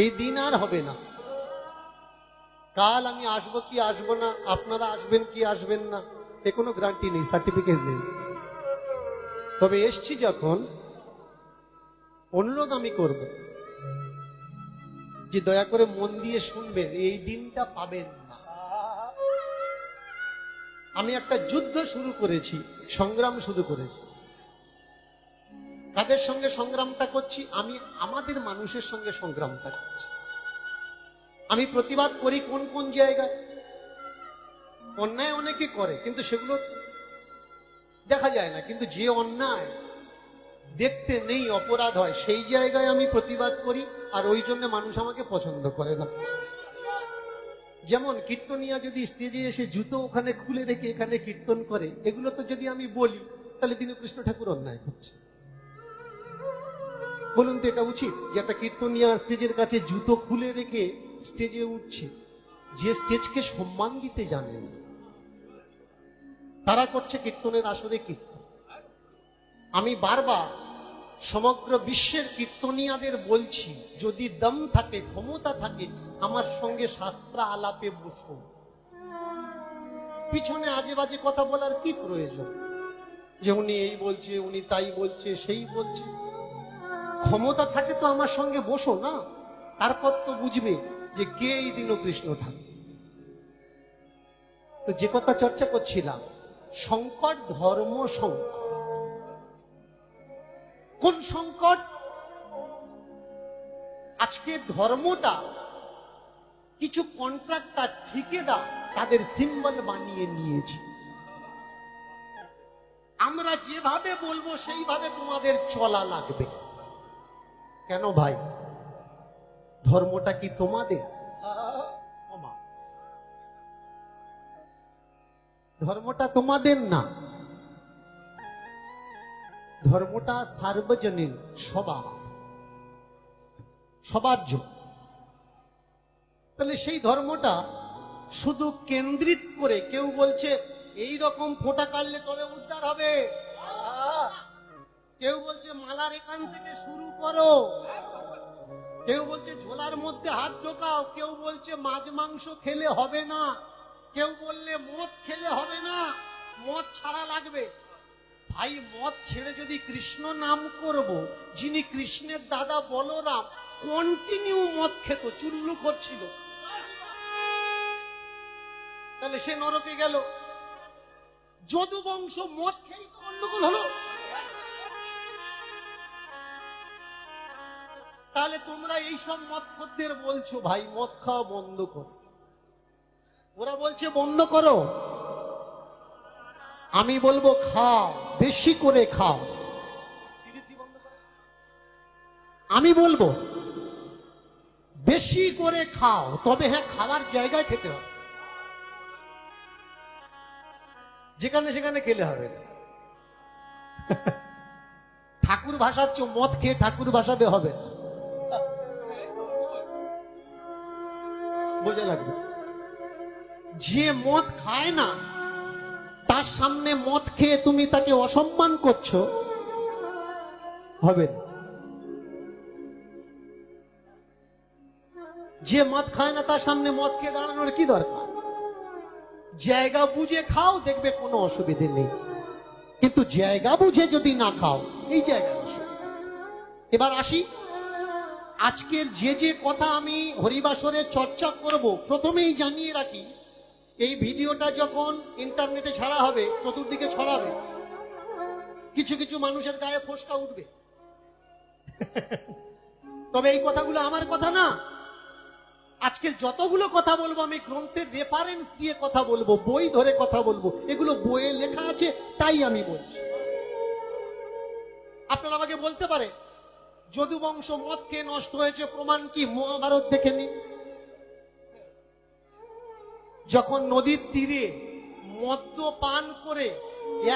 এই দিন আর হবে না। কাল আমি আসবো কি আসবো না, আপনারা আসবেন কি আসবেন না, এ কোনো গ্যারান্টি নেই, সার্টিফিকেট নেই। তবে এসছি যখন, অনুরোধ আমি করব যে দয়া করে মন দিয়ে শুনবেন, এই দিনটা পাবেন না। আমি একটা যুদ্ধ শুরু করেছি, সংগ্রাম শুরু করেছি। কাদের সঙ্গে সংগ্রামটা করছি? আমি আমাদের মানুষের সঙ্গে সংগ্রামটা করছি। আমি প্রতিবাদ করি কোন কোন জায়গায়। অন্যায় অনেকে করে, কিন্তু সেগুলো দেখা যায় না। কিন্তু যে অন্যায় দেখতে নেই, অপরাধ হয়, সেই জায়গায় আমি প্রতিবাদ করি, আর ওই জন্য মানুষ আমাকে পছন্দ করে না। যেমন কীর্তনিয়া যদি স্টেজে এসে জুতো ওখানে খুলে রেখে এখানে কীর্তন করে, এগুলো তো যদি আমি বলি, তাহলে দীনকৃষ্ণ ঠাকুর অন্যায় করছে। বলুন তো এটা উচিত যে একটা কীর্তনিয়া স্টেজের কাছে জুতো খুলে রেখে স্টেজে উঠছে? যে স্টেজকে সম্মান দিতে জানে না, তারা করছে কীর্তনের আসরে কীর্তন। আমি বারবার সমগ্র বিশ্বের কীর্তনিয়াদের বলছি, যদি দম থাকে, ক্ষমতা থাকে, আমার সঙ্গে শাস্ত্র আলাপে বসো। পিছনে আজে বাজে কথা বলার কি প্রয়োজন? যে উনি এই বলছে, উনি তাই বলছে, সেই বলছে। ক্ষমতা থাকে তো আমার সঙ্গে বসো না, তারপর তো বুঝবে যে কে এই দীনকৃষ্ণ ঠাকুর। তো যে কথা চর্চা করছিলাম, সংকট, ধর্ম সংকট। কোন সংকট? আজকে ধর্মটা কিছু কন্ট্রাক্টর, ঠিকাদার তাদের সিম্বল বানিয়ে নিয়েছে। আমরা যেভাবে বলবো সেইভাবে তোমাদের চলা লাগবে। কেন ভাই? ধর্মটা কি তোমাদের? ধর্মটা তোমাদের না, ধর্মটা সার্বজনীন, সবার জন্য। তাহলে সেই ধর্মটা শুধু কেন্দ্রিত করে, কেউ বলছে এই রকম ফোঁটা কাটলে তবে উদ্ধার হবে, কেউ বলছে মালার এখান থেকে শুরু করো, কেউ বলছে ঝোলার মধ্যে হাত ঢোকাও, কেউ বলছে মাছ মাংস খেলে হবে না, কেউ বললে মদ খেলে হবে না, মদ ছাড়া লাগবে। ভাই, মদ ছেড়ে যদি কৃষ্ণ নাম করব, যিনি কৃষ্ণের দাদা বলরাম কন্টিনিউ মদ খেত, চুল্লু করছিল, তাহলে সে নরকে গেল। যদু বংশ মদ খেয়েই তো গন্ডগোল হলো। তাহলে তোমরা এইসব মদখোরদের বলছো ভাই মদ খাওয়া বন্ধ করো, ওরা বলছে বন্ধ করো। আমি বলবো খাও, বেশি করে খাও। আমি বলবো বেশি করে খাও, তবে হ্যাঁ, খাওয়ার জায়গায় খেতে হবে, যেখানে সেখানে খেলে হবে না। ঠাকুর ভাসাচ্ছ, মদ খেয়ে ঠাকুর ভাসাবে হবে না, বোঝা লাগবে। যে মদ খায় না তার সামনে মদ খেয়ে তুমি তাকে অসম্মান করছো, হবে না। যে মদ খায় না তার সামনে মদ খেয়ে দাঁড়ানোর কি দরকার? জায়গা বুঝে খাও, দেখবে কোনো অসুবিধে নেই। কিন্তু জায়গা বুঝে যদি না খাও, এই জায়গায় অসুবিধা। এবার আসি, আজকের যে যে কথা আমি হরিবাসরে চর্চা করব, প্রথমেই জানিয়ে রাখি, এই ভিডিওটা যখন ইন্টারনেটে ছাড়া হবে, চতুর্দিকে ছড়াবে, কিছু কিছু মানুষের গায়ে ফোস্কা উঠবে। তবে এই কথাগুলো আমার কথা না। আজকের যতগুলো কথা বলবো আমি গ্রন্থের রেফারেন্স দিয়ে কথা বলবো, বই ধরে কথা বলবো, এগুলো বইয়ে লেখা আছে, তাই আমি বলছি। আপনারা আমাকে বলতে পারে যদু বংশ মদ খেয়ে নষ্ট হয়েছে, প্রমাণ কি? মহাভারত দেখে নি। যখন নদীর তীরে মদ্য পান করে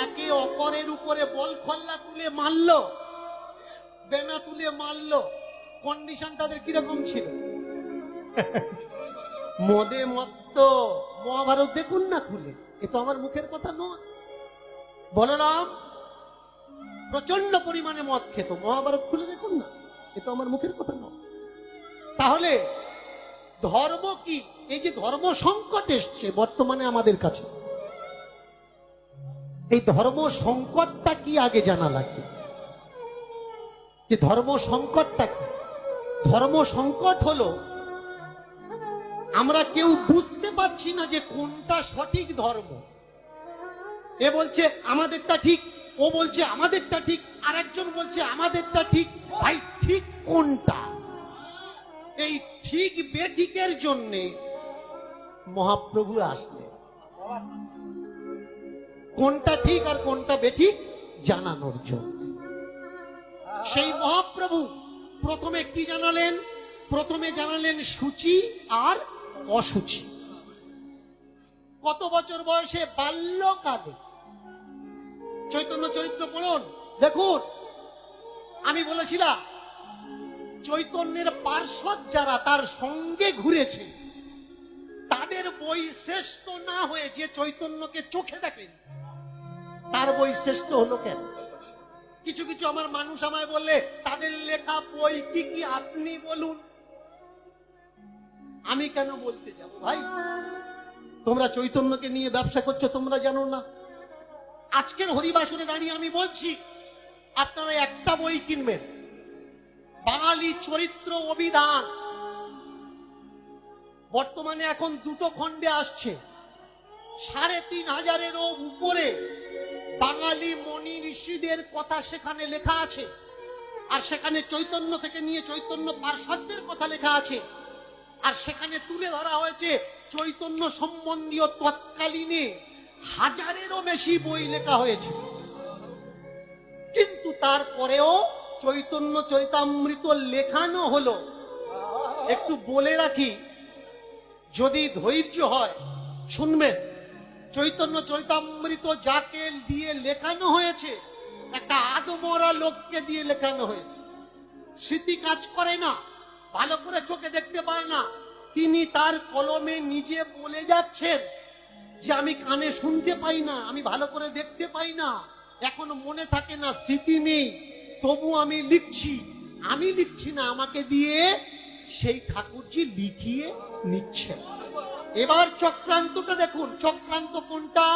একে অপরের উপরে বল খল্লা তুলে মারল, বেনা তুলে মারল, কন্ডিশন তাদের কিরকম ছিল? মদে মত্ত। মহাভারত দেখুন না খুলে, এ তো আমার মুখের কথা নয়। বলরাম প্রচন্ড পরিমাণে মদ খেত, মহাভারত খুলে দেখুন না, এ তো আমার মুখের কথা নয়। তাহলে ধর্ম কি? এই যে ধর্ম সংকট এসছে বর্তমানে আমাদের কাছে, এই ধর্ম সংকটটা কি আগে জানা লাগবে, যে ধর্ম সংকটটা কি। ধর্ম সংকট হলো আমরা কেউ বুঝতে পারছি না যে কোনটা সঠিক ধর্ম। এ বলছে আমাদেরটা ঠিক, ও বলছে আমাদেরটা ঠিক, আর একজন বলছে আমাদেরটা ঠিক। ভাই ঠিক কোনটা? এই ঠিক বেঠিকের জন্য মহাপ্রভু আসলে কোনটা ঠিক আর কোনটা বেঠিক জানানোর জন্য। সেই মহাপ্রভু প্রথমে কি জানালেন? প্রথমে জানালেন সূচি আর অসুচি। কত বছর বয়সে? বাল্যকালে। চৈতন্য চরিত্র পড়ুন, দেখুন। আমি বলেছিলাম চৈতন্যের পার্শ্বদ যারা তার সঙ্গে ঘুরেছে তাদের বই শ্রেষ্ঠ না হয়ে যে চৈতন্যকে চোখে দেখেন তার বই শ্রেষ্ঠ হলো কেন? কিছু কিছু আমার মানুষ আমায় বললে তাদের লেখা বই কি কি আপনি বলুন। আমি কেন বলতে যাব ভাই? তোমরা চৈতন্যকে নিয়ে ব্যবসা করছো, তোমরা জানো না। আজকের হরিবাসরে দাঁড়িয়ে আমি বলছি আপনারা একটা বই কিনবেন, বাঙালি চরিত্র অভিধান। বর্তমানে এখন দুটো খণ্ডে আসছে, ৩৫০০-এরও উপরে বাঙালি মনি ঋষিদের কথা সেখানে লেখা আছে। আর সেখানে চৈতন্য থেকে নিয়ে চৈতন্য পার্শ্বদের কথা লেখা আছে। আর সেখানে তুলে ধরা হয়েছে চৈতন্য সম্বন্ধীয় তৎকালীনে ১০০০-এরও বেশি বই লেখা হয়েছে। কিন্তু তারপরেও চৈতন্য চরিতামৃত লেখানো হলো। একটু বলে রাখি, যদি ধৈর্য হয় শুনবেন, চৈতন্য চরিতামৃত যাকে দিয়ে লেখানো হয়েছে একটা আদমরা লোককে দিয়ে লেখানো হয়েছে। স্মৃতি কাজ করে না, ভালো করে চোখে দেখতে পায় না। তিনি তার কলমে নিজে বলে যাচ্ছেন যে আমি কানে শুনতে পাই না, আমি ভালো করে দেখতে পাই না, এখনো মনে থাকে না, স্মৃতি নেই, তবু আমি লিখছি। আমি লিখছি না, আমাকে দিয়ে সেই ঠাকুরজি লিখিয়ে নিচ্ছে। এবার চক্রান্তটা দেখুন। চক্রান্ত কোনটা?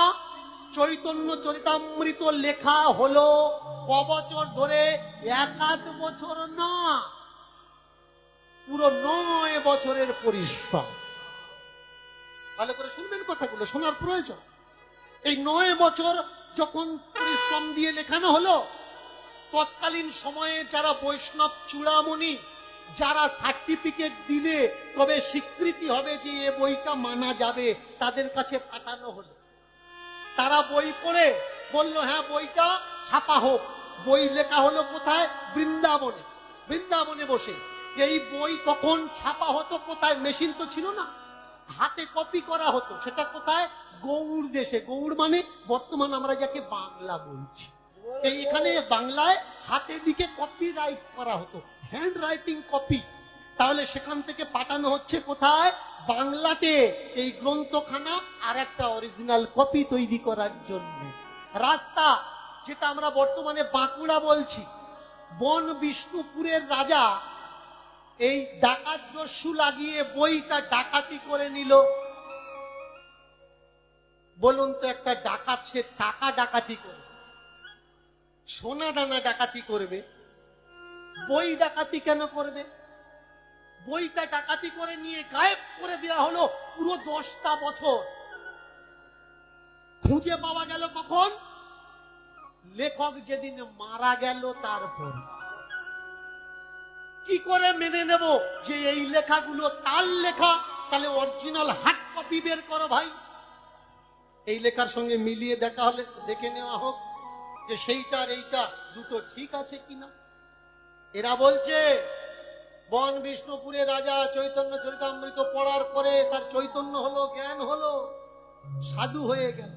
চৈতন্য চরিতামৃত লেখা হলো কবছর ধরে? ১ বছর না, পুরো ৯ বছরের পরিশ্রম। ভালো করে শুনবেন কথাগুলো, শোনার প্রয়োজন। এই ৯ বছর যখন পরিশ্রম দিয়ে লেখানো হলো, তৎকালীন সময়ে যারা বৈষ্ণব চূড়ামণি, যারা সার্টিফিকেট দিলে তবে স্বীকৃতি হবে যে এ বইটা মানা যাবে, তাদের কাছে পাঠানো হলো। তারা বই পড়ে বলল হ্যাঁ বইটা ছাপা হোক। বই লেখা হলো কোথায়? বৃন্দাবনে। বৃন্দাবনে বসে এই বই তখন ছাপা হতো কোথায়? মেশিন তো ছিল না, হাতে কপি করা হতো। সেটা কোথায়? গৌড় দেশে। গৌড় মানে বর্তমান আমরা যাকে বাংলা বলছি। এই এখানে বাংলায় হাতে দিকে কপি রাইট করা হতো, হ্যান্ড রাইটিং কপি। তাহলে সেখান থেকে পাঠানো হচ্ছে কোথায়? বাংলাতে এই গ্রন্থখানা আর একটা অরিজিনাল কপি তৈরি করার জন্য। রাস্তা, যেটা আমরা বর্তমানে বাঁকুড়া বলছি, বন বিষ্ণুপুরের রাজা এই ডাকাত দস্যু লাগিয়ে বইটা ডাকাতি করে নিল। বলুন তো, একটা ডাকাত সে টাকা ডাকাতি করে, সোনা দানা ডাকাতি করবে, বই ডাকাতি কেন করবে? বইটা ডাকাতি করে নিয়ে গায়েব করে দেওয়া হলো পুরো 10টা বছর। খুঁজে পাওয়া গেল কখন? লেখক যেদিন মারা গেল তারপর। কি করে মেনে নেব যে এই লেখাগুলো তার লেখা? তাহলে অরিজিনাল হার্ড কপি বের করো ভাই। এই লেখার সঙ্গে মিলিয়ে দেখা হলে দেখে নেওয়া হোক যে সেইটা আর এইটা দুটো ঠিক আছে কিনা। এরা বলছে বন বিষ্ণুপুরের রাজা চৈতন্য চরিতামৃত পড়ার পরে তার চৈতন্য হলো, জ্ঞান হলো, সাধু হয়ে গেল।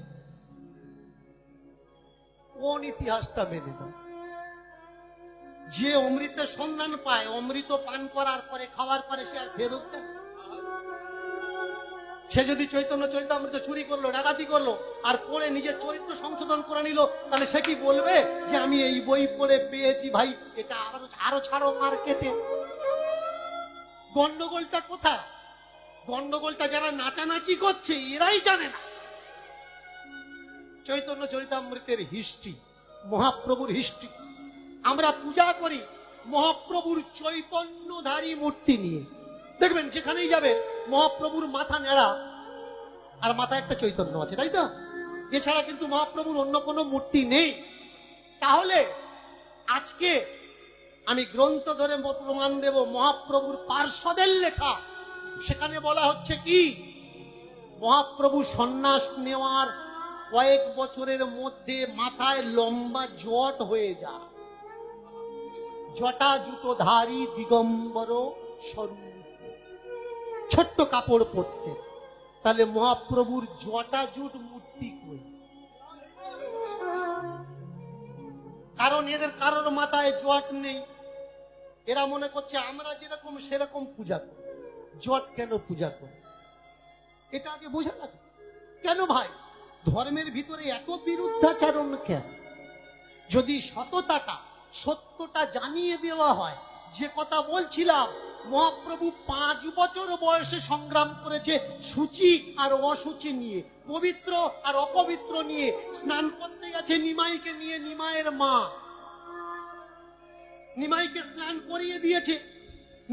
কোন ইতিহাসটা মেনে নাও? যে অমৃতের সন্ধান পায়, অমৃত পান করার পরে, খাওয়ার পরে সে আর ফেরত দেয়? সে যদি চৈতন্য চরিতামৃত চুরি করলো, ডাকাতি করলো, আর পড়ে নিজের চরিত্র সংশোধন করে নিল, তাহলে সে কি বলবে যে আমি এই বই পড়ে পেয়েছি ভাই, এটা আরো ছাড়ো মার্কেটে? গন্ডগোলটা কোথায়? গন্ডগোলটা যারা নাচানাচি করছে এরাই জানে না। চৈতন্য চরিতামৃতের হিস্ট্রি, মহাপ্রভুর হিস্ট্রি, আমরা পূজা করি মহাপ্রভুর চৈতন্যধারী মূর্তি নিয়ে। দেখবেন যেখানেই যাবে মহাপ্রভুর মাথা নেড়া আর মাথায় একটা চৈতন্য আছে, তাই তো? এছাড়া কিন্তু মহাপ্রভুর অন্য কোনো মূর্তি নেই। তাহলে আজকে আমি গ্রন্থ ধরে প্রমাণ দেব, মহাপ্রভুর পার্শ্বদের লেখা, সেখানে বলা হচ্ছে কি, মহাপ্রভু সন্ন্যাস নেওয়ার কয়েক বছরের মধ্যে মাথায় লম্বা জট হয়ে যায়, জটা জুটো ধারী দিগম্বর স্বরূপ, ছোট্ট কাপড় পরতে। তাহলে মহাপ্রভুর জটা জুট মূর্তি কই? কারণ এদের কারোর মাথায় জট নেই। এরা মনে করছে আমরা যেরকম সেরকম পূজা করি, জট কেন পূজা করি? এটা আগে বোঝা লাগে। কেন ভাই ধর্মের ভিতরে এত বিরুদ্ধাচরণ কেন? যদি সত্যটা জানিয়ে দেওয়া হয়, যে কথা বলছিলাম, মহাপ্রভু 5 বছর বয়সে সংগ্রাম করেছে সূচি আর অসুচি নিয়ে, পবিত্র আর অপবিত্র নিয়ে। স্নান করতে গেছে নিমাইকে নিয়ে, নিমাইয়ের মা নিমাইকে স্নান করিয়ে দিয়েছে।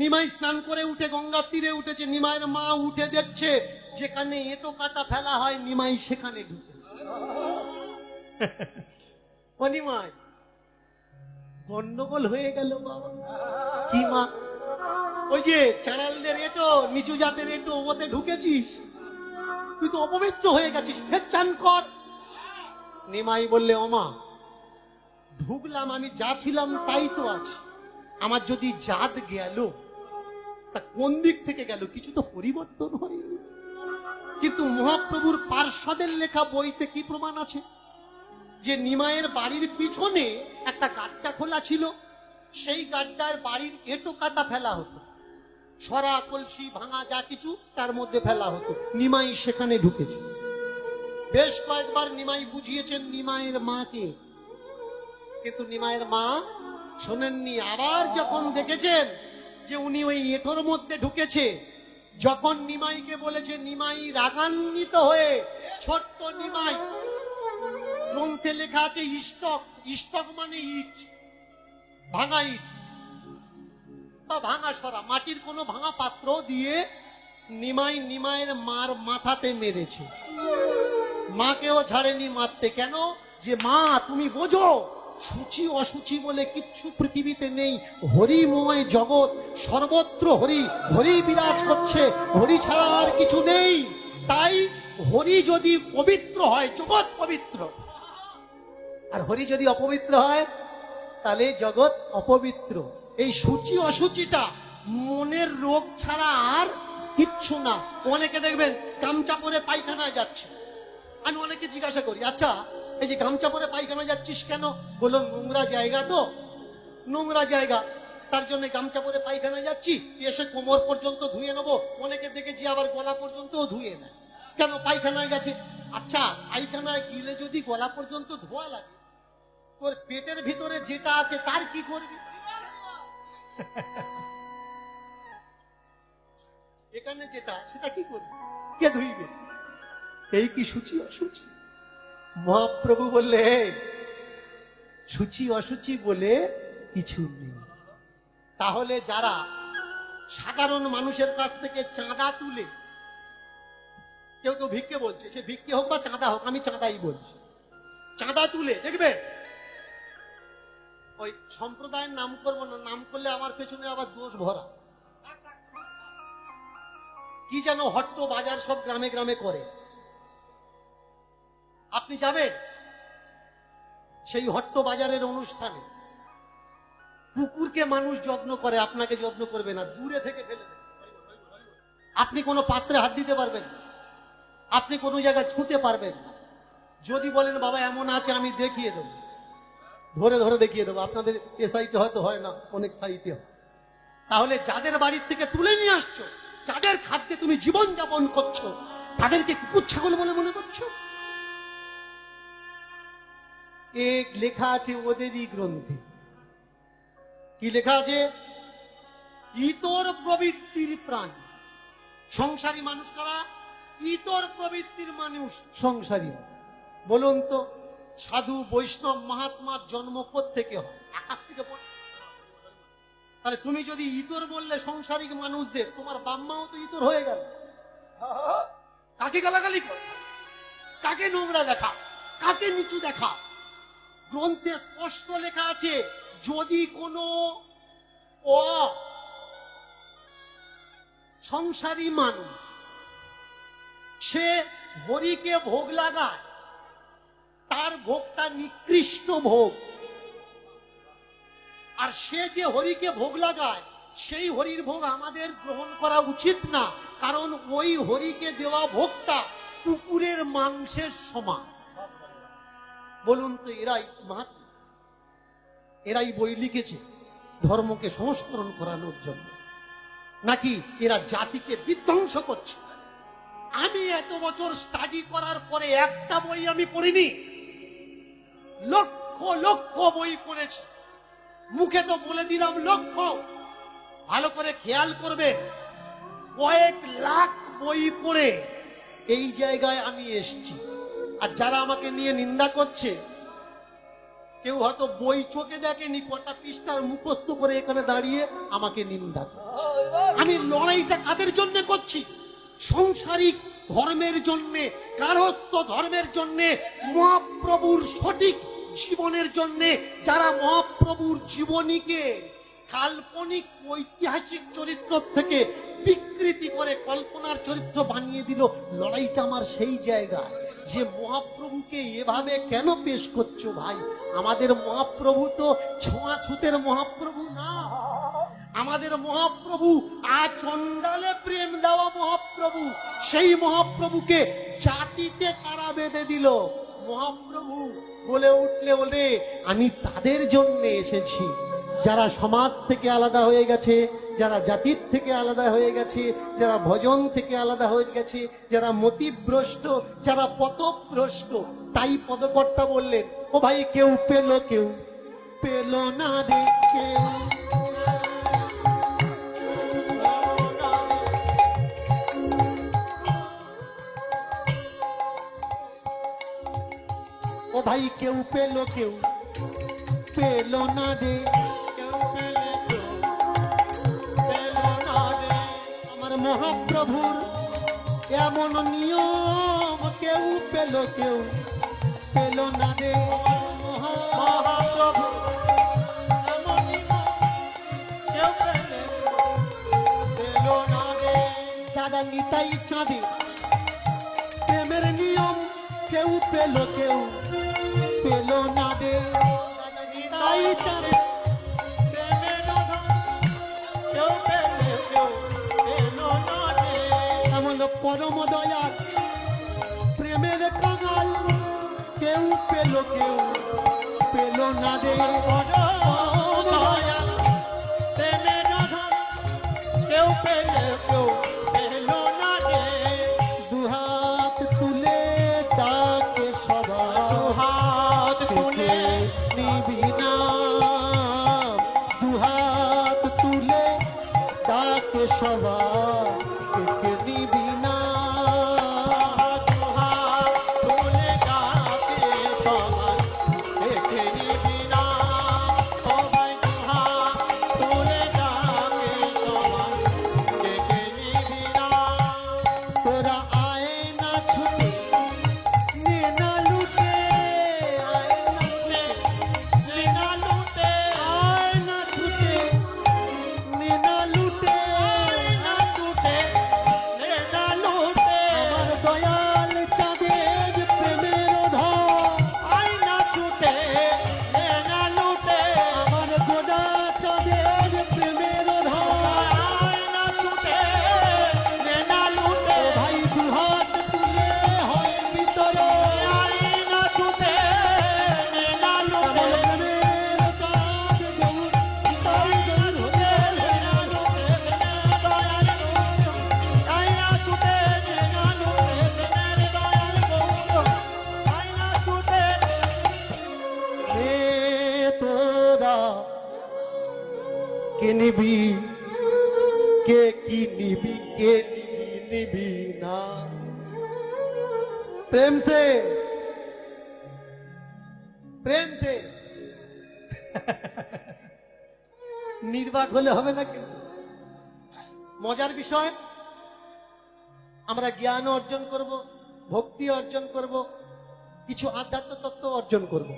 নিমাই স্নান করে উঠে গঙ্গার তীরে উঠেছে, নিমাইয়ের মা উঠে দেখছে যেখানে এঁটো কাটা ফেলা হয় নিমাই সেখানে ঢুকে। ও নিমাই, গন্ডগোল হয়ে গেল বাবা। কি মা? ওই যে চাঁড়ালদের এঁটো, নিচু জাতের এঁটো, ওতে ঢুকেছিস, তুই তো অপবিত্র হয়ে গেছিস, ফের চান কর। নিমাই বললে, ওমা ঢুকলাম, আমি যা ছিলাম তাই তো আছে, আমার যদি জাত গেল তা কোন দিক থেকে গেল? কিছু তো পরিবর্তন হয়নি। কিন্তু মহাপ্রভুর পার্শ্বদের লেখা বইতে কি প্রমাণ আছে? যে নিমাইয়ের বাড়ির পিছনে একটা গাড্ডা খোলা ছিল, সেই গাড্ডার বাড়ির এঁটো কাটা ফেলা হতো, সরা কলসি ভাঙা যা কিছু তার মধ্যে ফেলা হতো, নিমাই সেখানে ঢুকেছে। বেশ কয়েকবার নিমাই বুঝিয়েছেন নিমাইয়ের মাকে, কিন্তু নিমাইয়ের মা শোনেননি। আবার যখন দেখেছেন যে উনি ওই এঁটোর মধ্যে ঢুকেছে, যখন নিমাইকে বলেছে, নিমাই রাগান্বিত হয়ে, ছোট্ট নিমাই, গ্রন্থে লেখা আছে ইষ্টক, ইষ্টক মানে ইট, ভাঙা ইট বা ভাঙা সরা, মাটির কোনো ভাঙা পাত্র দিয়ে নিমাই নিমাইয়ের মার মাথাতে মেরেছে। মাকেও ছাড়েনি মারতে। কেন? যে মা তুমি বোঝো, সূচি অসুচি বলে কিচ্ছু পৃথিবীতে নেই, হরিময় জগৎ, সর্বত্র হরি, হরি বিরাজ করছে, হরি ছাড়া আর কিছু নেই। তাই হরি যদি পবিত্র হয় জগৎ পবিত্র, আর হরি যদি অপবিত্র হয় তাহলে জগৎ অপবিত্র। এই সূচি অসুচিটা মনের রোগ ছাড়া আর কিচ্ছু না। অনেকে দেখবেন গামছা পরে পায়খানায় যাচ্ছে, আমি অনেকে জিজ্ঞাসা করি, আচ্ছা এই যে গামছা পরে পায়খানা যাচ্ছিস কেন? বললো নোংরা জায়গা, তো নোংরা জায়গা, তার জন্য গামছা পরে পায়খানা যাচ্ছি, এসে কোমর পর্যন্ত ধুয়ে নেবো। অনেকে দেখেছি আবার গলা পর্যন্তও ধুয়ে নেয়। কেন? পায়খানায় গেছে। আচ্ছা পায়খানায় গিলে যদি গলা পর্যন্ত ধোয়া লাগে, তোর পেটের ভিতরে যেটা আছে তার কি করবি? এখানে যেটা সেটা কি করবি? কে ধুইবে? এই কি সূচি অসুচি? মহাপ্রভু বললে সূচি অসুচি বলে কিছু নেই। তাহলে যারা সাধারণ মানুষের কাছ থেকে চাঁদা তুলে, কেউ কেউ ভিক্ষে বলছে, সে ভিক্ষে হোক বা চাঁদা হোক, আমি চাঁদাই বলছি, চাঁদা তুলে দেখবে, ওই সম্প্রদায়ের নাম করবো না, নাম করলে আমার পেছনে আবার দোষ ভরা, কি যেন হট্ট বাজার সব গ্রামে গ্রামে করে। আপনি যাবেন সেই হট্ট বাজারের অনুষ্ঠানে, কুকুরকে মানুষ যত্ন করে, আপনাকে যত্ন করবে না, দূরে থেকে ফেলে দেবে। আপনি কোনো পাত্রে হাত দিতে পারবেন না, আপনি কোনো জায়গায় ছুঁতে পারবেন না। যদি বলেন বাবা এমন আছে আমি দেখিয়ে দেবো, ধরে ধরে দেখিয়ে দেবো। আপনাদের এ সাইটে হয়তো হয় না, অনেক সাইটে হয়। তাহলে যাদের বাড়ির থেকে তুলে নিয়ে আসছো, যাদের খাদ্যে তুমি জীবন যাপন করছো, তাদেরকে কুকুর ছাগল বলে মনে করছো? এক লেখা আছে ওদেরই গ্রন্থে। কি লেখা আছে? ইতর প্রবৃত্তির প্রাণী। সংসারী মানুষ কারা? ইতর প্রবৃত্তির মানুষ সংসারী। বলুন তো, সাধু বৈষ্ণব মহাত্মার জন্ম কোত্থেকে হয়? আকাশ থেকে পড়ে? তাহলে তুমি যদি ইতর বললে সংসারিক মানুষদের, তোমার বাম্মাও তো ইতর হয়ে গেল। কাকে গালাগালি কর, কাকে নোংরা দেখা, কাকে নিচু দেখা? গ্রন্থে স্পষ্ট লেখা আছে, যদি কোনো সংসারী মানুষ সে হরিকে ভোগ লাগায়, তার ভোগটা নিকৃষ্ট ভোগ। আর সে যে হরিকে ভোগ লাগায়, সেই হরির ভোগ আমাদের গ্রহণ করা উচিত না, কারণ ওই হরিকে দেওয়া ভোগটা কুকুরের মাংসের সমান। বলুন তো, এরাই মহাত্মা, এরাই বই লিখেছে ধর্মকে সংস্করণ করানোর জন্য, নাকি এরা জাতিকে বিধ্বংস করছে? আমি এত বছর স্টাডি করার পরে একটা বই আমি পড়িনি, লক্ষ লক্ষ বই পড়েছি। মুখে তো বলে দিলাম লক্ষ, ভালো করে খেয়াল করবে, কয়েক লাখ বই পড়ে এই জায়গায় আমি এসেছি। আর যারা আমাকে নিয়ে নিন্দা করছে, কেউ হয়তো বই চোখে দেখেনি, কটা পৃষ্ঠার মুখস্থ করে এখানে দাঁড়িয়ে আমাকে নিন্দা করছে। আমি লড়াইটা কাদের জন্য করছি? সংসারিক ধর্মের জন্য, গার্হস্থ্য ধর্মের জন্য, মহাপ্রভুর সঠিক জীবনের জন্য। যারা মহাপ্রভুর জীবনীকে কাল্পনিক ঐতিহাসিক চরিত্র থেকে বিকৃতি করে কল্পনার চরিত্র বানিয়ে দিল, লড়াইটা আমার সেই জায়গায় যে মহাপ্রভুকে এভাবে কেন পেশ করছো ভাই? আমাদের মহাপ্রভু তো ছোঁয়াছুতের মহাপ্রভু না। আমাদের মহাপ্রভু আচণ্ডালে প্রেম দেওয়া মহাপ্রভু। সেই মহাপ্রভুকে জাতিতে কারা বেঁধে দিল? মহাপ্রভু বলে উঠলে বলে, আমি তাদের জন্য এসেছি যারা সমাজ থেকে আলাদা হয়ে গেছে, যারা জাতির থেকে আলাদা হয়ে গেছে, যারা ভজন থেকে আলাদা হয়ে গেছে, যারা মতিভ্রষ্ট, যারা পথভ্রষ্ট। তাই পদকর্তা বললেন, ও ভাই কেউ পেল, কেউ পেল না রে, কেউ ও ভাই কেউ পেল, কেউ পেল না রে, আমার মহাপ্রভুর এমন নিয়ম, কেউ পেল, কেউ পেল না রে। মহাপ্রভু দাদা নিতাই চাঁদে প্রেমের নিয়ম, কেউ পেল, কেউ পেল না রে। নিতাই চাঁদে এমন পরম দয়াল প্রেমের কাঙাল, কেউ পেল, কেউ পেল না রে। কেউ পেল, কেউ পেল না রে। দুহাত তুলে ডাকে সবাই, হাত তুলে নিবি নাম, দুহাত তুলে ডাকে সবাই, নিবি না। দুহাত তুলে ডাকে সবাই, নিবি না। ও ভাই দুহাত তুলে ডাকে সবাই, নিবি না। তোরা আয় না ছুটে, নে না লুটে, আয় না ছুটে, নে না লুটে, আয় না ছুটে, নে না লুটে, আয় না ছুটে, নে না লুটে। আমার দয়াল চাঁদের প্রেমের ধন, আয় না ছুটে, নে না লুটে। আমার গোদা চাঁদের প্রেমের ধন, আয় না ছুটে, নে না লুটে। ভাই দুহাত তুলে হয় ভিতরে, আয় না ছুটে, নে না লুটে। প্রেমের চাঁদ গৌর, তাই গৌর হতে, নে না লুটে, দয়াল গৌর, আয় না ছুটে, নে না লুটে, দয়াল গৌর, আয় না ছুটে। তোরা কে নিবি के निभी ना। प्रेम से নির্বাক হলে হবে না। কিন্তু মজার বিষয়, আমরা জ্ঞান অর্জন করব, ভক্তি অর্জন করব, কিছু আধ্যাত্ম তত্ত্ব অর্জন করব।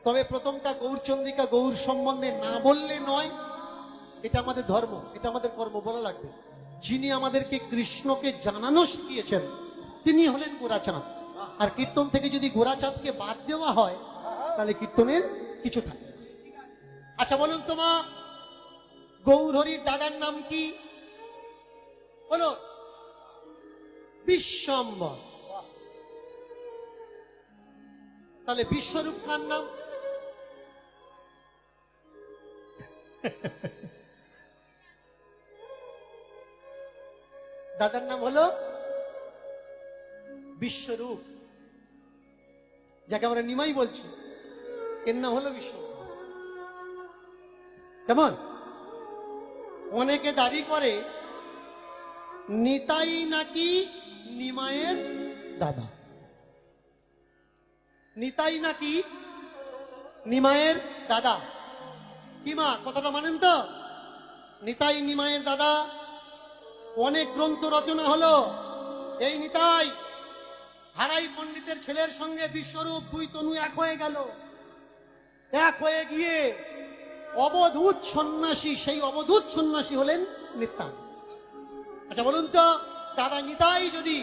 তবে প্রথমটা গৌরচন্দ্রিকা গৌর সম্বন্ধে না বললে নয়। এটা আমাদের ধর্ম, এটা আমাদের কর্ম, বলা লাগবে। যিনি আমাদেরকে কৃষ্ণকে জানানো শিখিয়েছেন তিনি হলেন গোরাচাঁদ। আর কীর্তন থেকে যদি গোরাচাঁদকে বাদ দেওয়া হয় তাহলে কীর্তনের কিছু থাকে। আচ্ছা বলুন তো মা, গৌর হরির দাদার নাম কি? বলো। বিশ্বম্বর। তাহলে বিশ্বরূপ খান নাম? দাদার নাম হলো বিশ্বরূপ, যাকে আমরা নিমাই বলছি, এর নাম হলো বিশ্ব। কেমন? অনেকে দাবি করে নিতাই নাকি নিমায়ের দাদা। নিতাই নাকি নিমায়ের দাদা। কি মা, কথাটা মানেন তো? নিতাই নিমায়ের দাদা। অনেক গ্রন্থ রচনা হলো। এই নিতাই হারাই পণ্ডিতের ছেলের সঙ্গে বিশ্বরূপ দুই তনু এক হয়ে গেল। এক হয়ে গিয়ে অবধূত সন্ন্যাসী, সেই অবধূত সন্ন্যাসী হলেন নিতাই। আচ্ছা বলুন তো, দাদা নিতাই যদি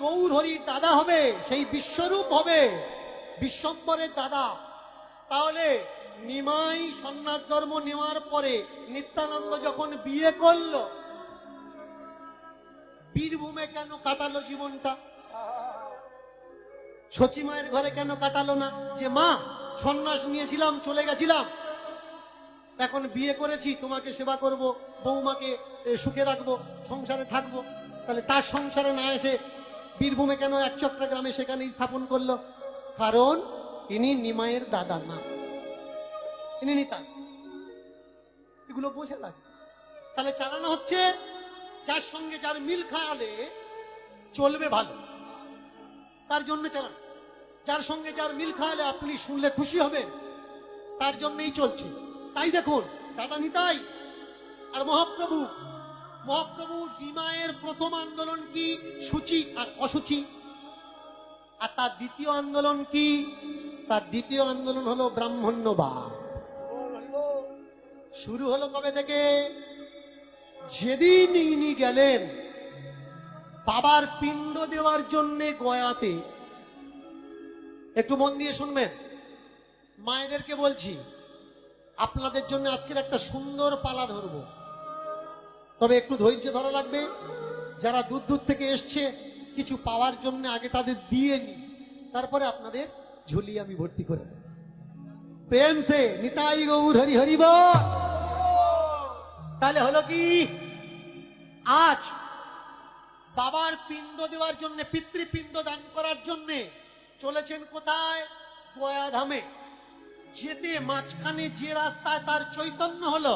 গৌর হরির দাদা হবে, সেই বিশ্বরূপ হবে বিশ্বম্বরের দাদা, তাহলে নিমাই সন্ন্যাস ধর্ম নেওয়ার পরে নিত্যানন্দ যখন বিয়ে করলো, বীরভূমে কেন কাটালো জীবনটা? সচিমায়ের ঘরে কেন কাটালো না? যে মা, সন্ন্যাস নিয়েছিলাম, চলে গেছিলাম, এখন বিয়ে করেছি, তোমাকে সেবা করব, বৌমাকে সুখে রাখবো, সংসারে থাকবো। তাহলে তার সংসারে না এসে বীরভূমে কেন একচক্রা গ্রামে সেখানে স্থাপন করলো? কারণ ইনি নিমাইয়ের দাদা না, ইনি নিতাই। এগুলো বোঝা লাগে। তাহলে চালানো হচ্ছে যার সঙ্গে যার মিল খায়ালে চলবে ভালো, তার জন্য চালান। যার সঙ্গে যার মিল খায়ালে আপনি শুনলে খুশি হবেন, তার জন্যই চলছে। তাই দেখুন, দাদা নিতাই আর মহাপ্রভু। মহাপ্রভু নিমায়ের প্রথম আন্দোলন কি? সূচি আর অসুচি। আর তার দ্বিতীয় আন্দোলন কি? তার দ্বিতীয় আন্দোলন হলো ব্রাহ্মণ্যবাদ। শুরু হলো কবে থেকে? যেদিন ইনি গেলেন বাবার পিণ্ড দেওয়ার জন্য গয়াতে। একটু মন দিয়ে শুনবেন, মায়েদেরকে বলছি, আপনাদের জন্য আজকের একটা সুন্দর পালা ধরবো, তবে একটু ধৈর্য ধরা লাগবে। যারা দূর দূর থেকে এসছে কিছু পাওয়ার জন্য আগে তাদের দিয়ে নি, তারপরে আপনাদের ঝুলি আমি ভর্তি করে দেব। প্রেম সে নিতাই গৌর হরি হরি বল। তাহলে হলো কি, আজ বাবার পিণ্ড দেওয়ার জন্য, পিতৃপিণ্ড দান করার জন্য চলেছেন কোথায়? গয়া ধামে। যেতে মাঝখানে যে রাস্তায় তার চৈতন্য হলো,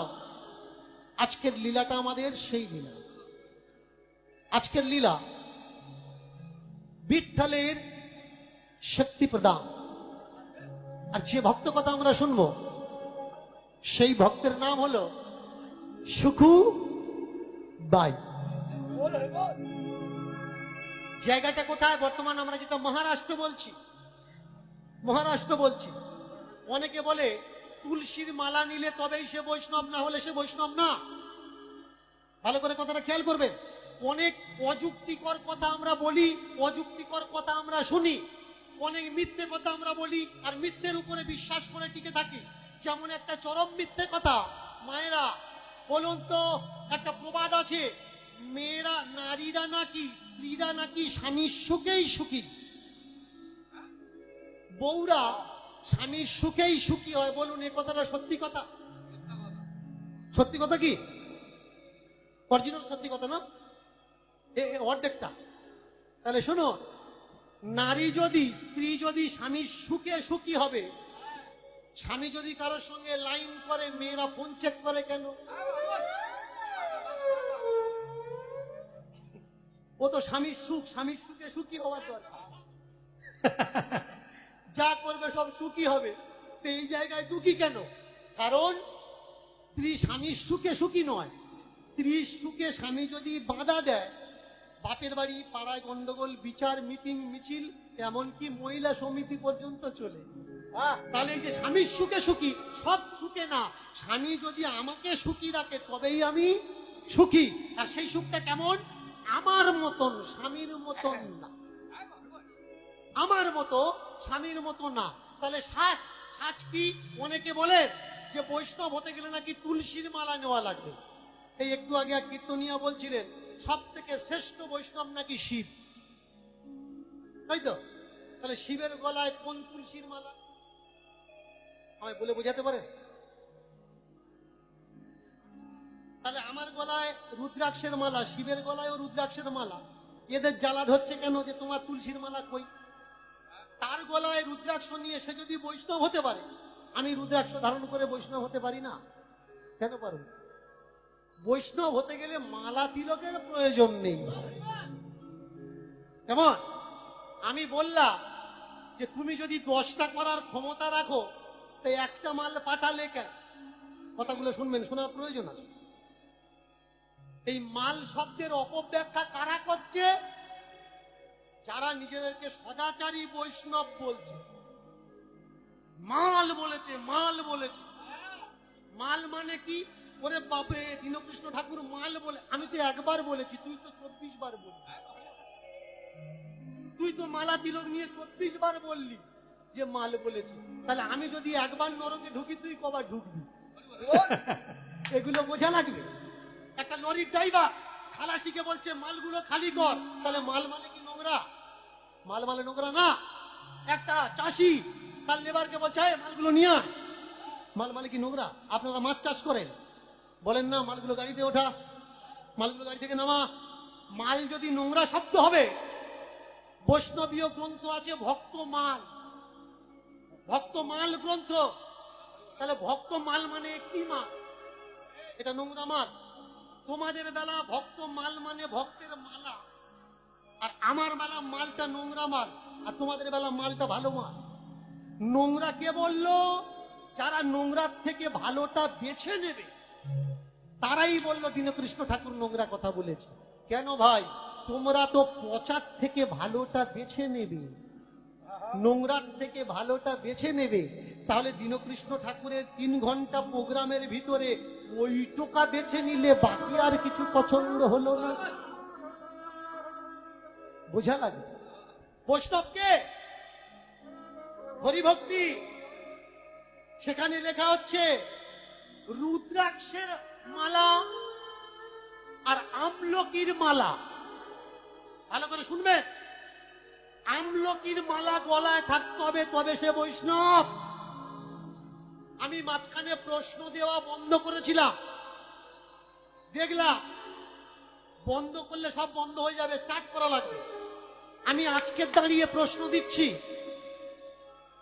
আজকের লীলাটা আমাদের সেই লীলা। আজকের লীলা বিঠ্ঠলের শক্তি প্রদান। আর যে ভক্ত কথা আমরা শুনবো, সেই ভক্তের নাম হলো সুখু বাই। জায়গাটা কোথায়? বর্তমান আমরা যেটা মহারাষ্ট্র বলছি, মহারাষ্ট্র বলছি। অনেকে বলে তুলসীর মালা নিলে তবেই সে বৈষ্ণব, না হলে সে বৈষ্ণব না। ভালো করে কথাটা খেয়াল করবেন। অনেক অযুক্তিকর কথা আমরা বলি, অযুক্তিকর কথা আমরা শুনি, অনেক মিথ্যে কথা আমরা বলি, আর মিথ্যের উপরে বিশ্বাস করে টিকে থাকি। যেমন একটা চরম মিথ্যে কথা, মায়েরা বলুন তো, একটা প্রবাদ আছে, মেয়েরা, নারীরা নাকি, স্ত্রীরা নাকি স্বামীর সুখেই সুখী, বউরা স্বামীর সুখেই সুখী হয়। বলুন এ কথাটা সত্যি কথা? সত্যি কথা কি? অরিজিনাল সত্যি কথা না? অর্ধেকটা। তাহলে শোনো, নারী যদি, স্ত্রী যদি স্বামীর সুখে সুখী হবে, স্বামী যদি কারোর সঙ্গে লাইন করে, মেয়েরা ফোন চেক করে কেন? ও তো স্বামীর সুখ, স্বামীর সুখে সুখী হওয়ার দরকার। যা করবে সব সুখী হবে, তো এই জায়গায় দুঃখী কেন? কারণ স্ত্রী স্বামীর সুখে সুখী নয়। স্ত্রীর সুখে স্বামী যদি বাধা দেয়, বাপের বাড়ি পাড়ায় গন্ডগোল, বিচার, মিটিং, মিছিল, এমনকি মহিলা সমিতি পর্যন্ত চলে। তাহলে এই যে স্বামীর সুখে সুখী, সব সুখে না। স্বামী যদি আমাকে সুখী রাখে তবেই আমি সুখী। আর সেই সুখটা কেমন? আমার মতন, স্বামীর মতন না। আমার মতো, স্বামীর মতো না। তাহলে সাজ, সাজ কি? অনেকে বলে যে বৈষ্ণব হতে গেলে নাকি তুলসীর মালা নেওয়া লাগবে। এই একটু আগে এক কীর্তনিয়া বলছিলেন সব থেকে শ্রেষ্ঠ বৈষ্ণব নাকি শিব, তাই তো? তাহলে শিবের গলায় কোন তুলসীর মালা আমায় বলে বোঝাতে পারেন? তাহলে আমার গলায় রুদ্রাক্ষের মালা, শিবের গলায়ও রুদ্রাক্ষের মালা। এদের জ্বালা ধরছে কেন যে তোমার তুলসীর মালা কই? তার গলায় রুদ্রাক্ষ নিয়ে সে যদি বৈষ্ণব হতে পারে, আমি রুদ্রাক্ষ ধারণ করে বৈষ্ণব হতে পারি না? কেন পারব? বৈষ্ণব হতে গেলে মালা তিলকের প্রয়োজন নেই। কেমন? আমি বললাম যে তুমি যদি 10টা করার ক্ষমতা রাখো, তো একটা মাল পাঠালে কেন? কথাগুলো শুনবেন, শোনার প্রয়োজন আছে। এই মাল শব্দের অপব্যাখ্যা কারা করছে? যারা নিজেদেরকে সদাচারী বৈষ্ণব বলছে। মাল বলেছে, মাল বলেছে। মাল মানে কি? ওরে বাপরে, দীনকৃষ্ণ ঠাকুর মাল বলে। আমি তো একবার বলেছি, তুই তো 24 বার বললি। তুই তো মালা তিলক নিয়ে 24 বার বললি যে মাল বলেছি। তাহলে আমি যদি একবার নরকে ঢুকি, তুই কবার ঢুকবি? এগুলো বোঝা লাগবে। একটা লরির ড্রাইভার খালাসিকে বলছে মালগুলো খালি কর, তাহলে মাল মানে কি নোংরা? মাল মানে নোংরা না। একটা চাষি তার লেবারকে বলছে মালগুলো নিয়ে আয়, মাল মানে কি নোংরা? আপনারা মাছ চাষ করেন, বলেন না মালগুলো গাড়িতে ওঠা, মালগুলো গাড়ি থেকে নামা। মাল যদি নোংরা শব্দ হবে, বৈষ্ণবীয় গ্রন্থ আছে ভক্ত মাল, ভক্ত মাল গ্রন্থ। তাহলে ভক্ত মাল মানে কি মাল? এটা নোংরা মাল। তোমাদের বেলা ভক্ত মাল মানে ভক্তের মালা, আর আমার বেলা মালটা নোংরা মাল, আর তোমাদের বেলা মালটা ভালো মাল। নোংরা কে বললো? যারা নোংরার থেকে ভালোটা বেছে নেবে তারাই বললো দীনকৃষ্ণ ঠাকুর নোংরা কথা বলেছে। কেন ভাই? তোমরা তো পচার থেকে ভালোটা বেছে নেবে, নোংরার থেকে ভালোটা বেছে নেবে। তাহলে দীনকৃষ্ণ ঠাকুরের 3 ঘন্টা প্রোগ্রামের ভিতরে ওই টোকা বেছে নিলে বাকি আর কিছু পছন্দ হলো না। বোঝা লাগে বৈষ্ণবকে হরিভক্তি। সেখানে লেখা হচ্ছে রুদ্রাক্ষের মালা আর আমলকির মালা। ভালো করে শুনবেন, আমলকির মালা গলায় থাকতে হবে, তবে সে বৈষ্ণব। আমি মাঝখানে প্রশ্ন দেওয়া বন্ধ করেছিলাম, দেখলাম বন্ধ করলে সব বন্ধ হয়ে যাবে, স্টার্ট করা লাগবে। আমি আজকে দাঁড়িয়ে প্রশ্ন দিচ্ছি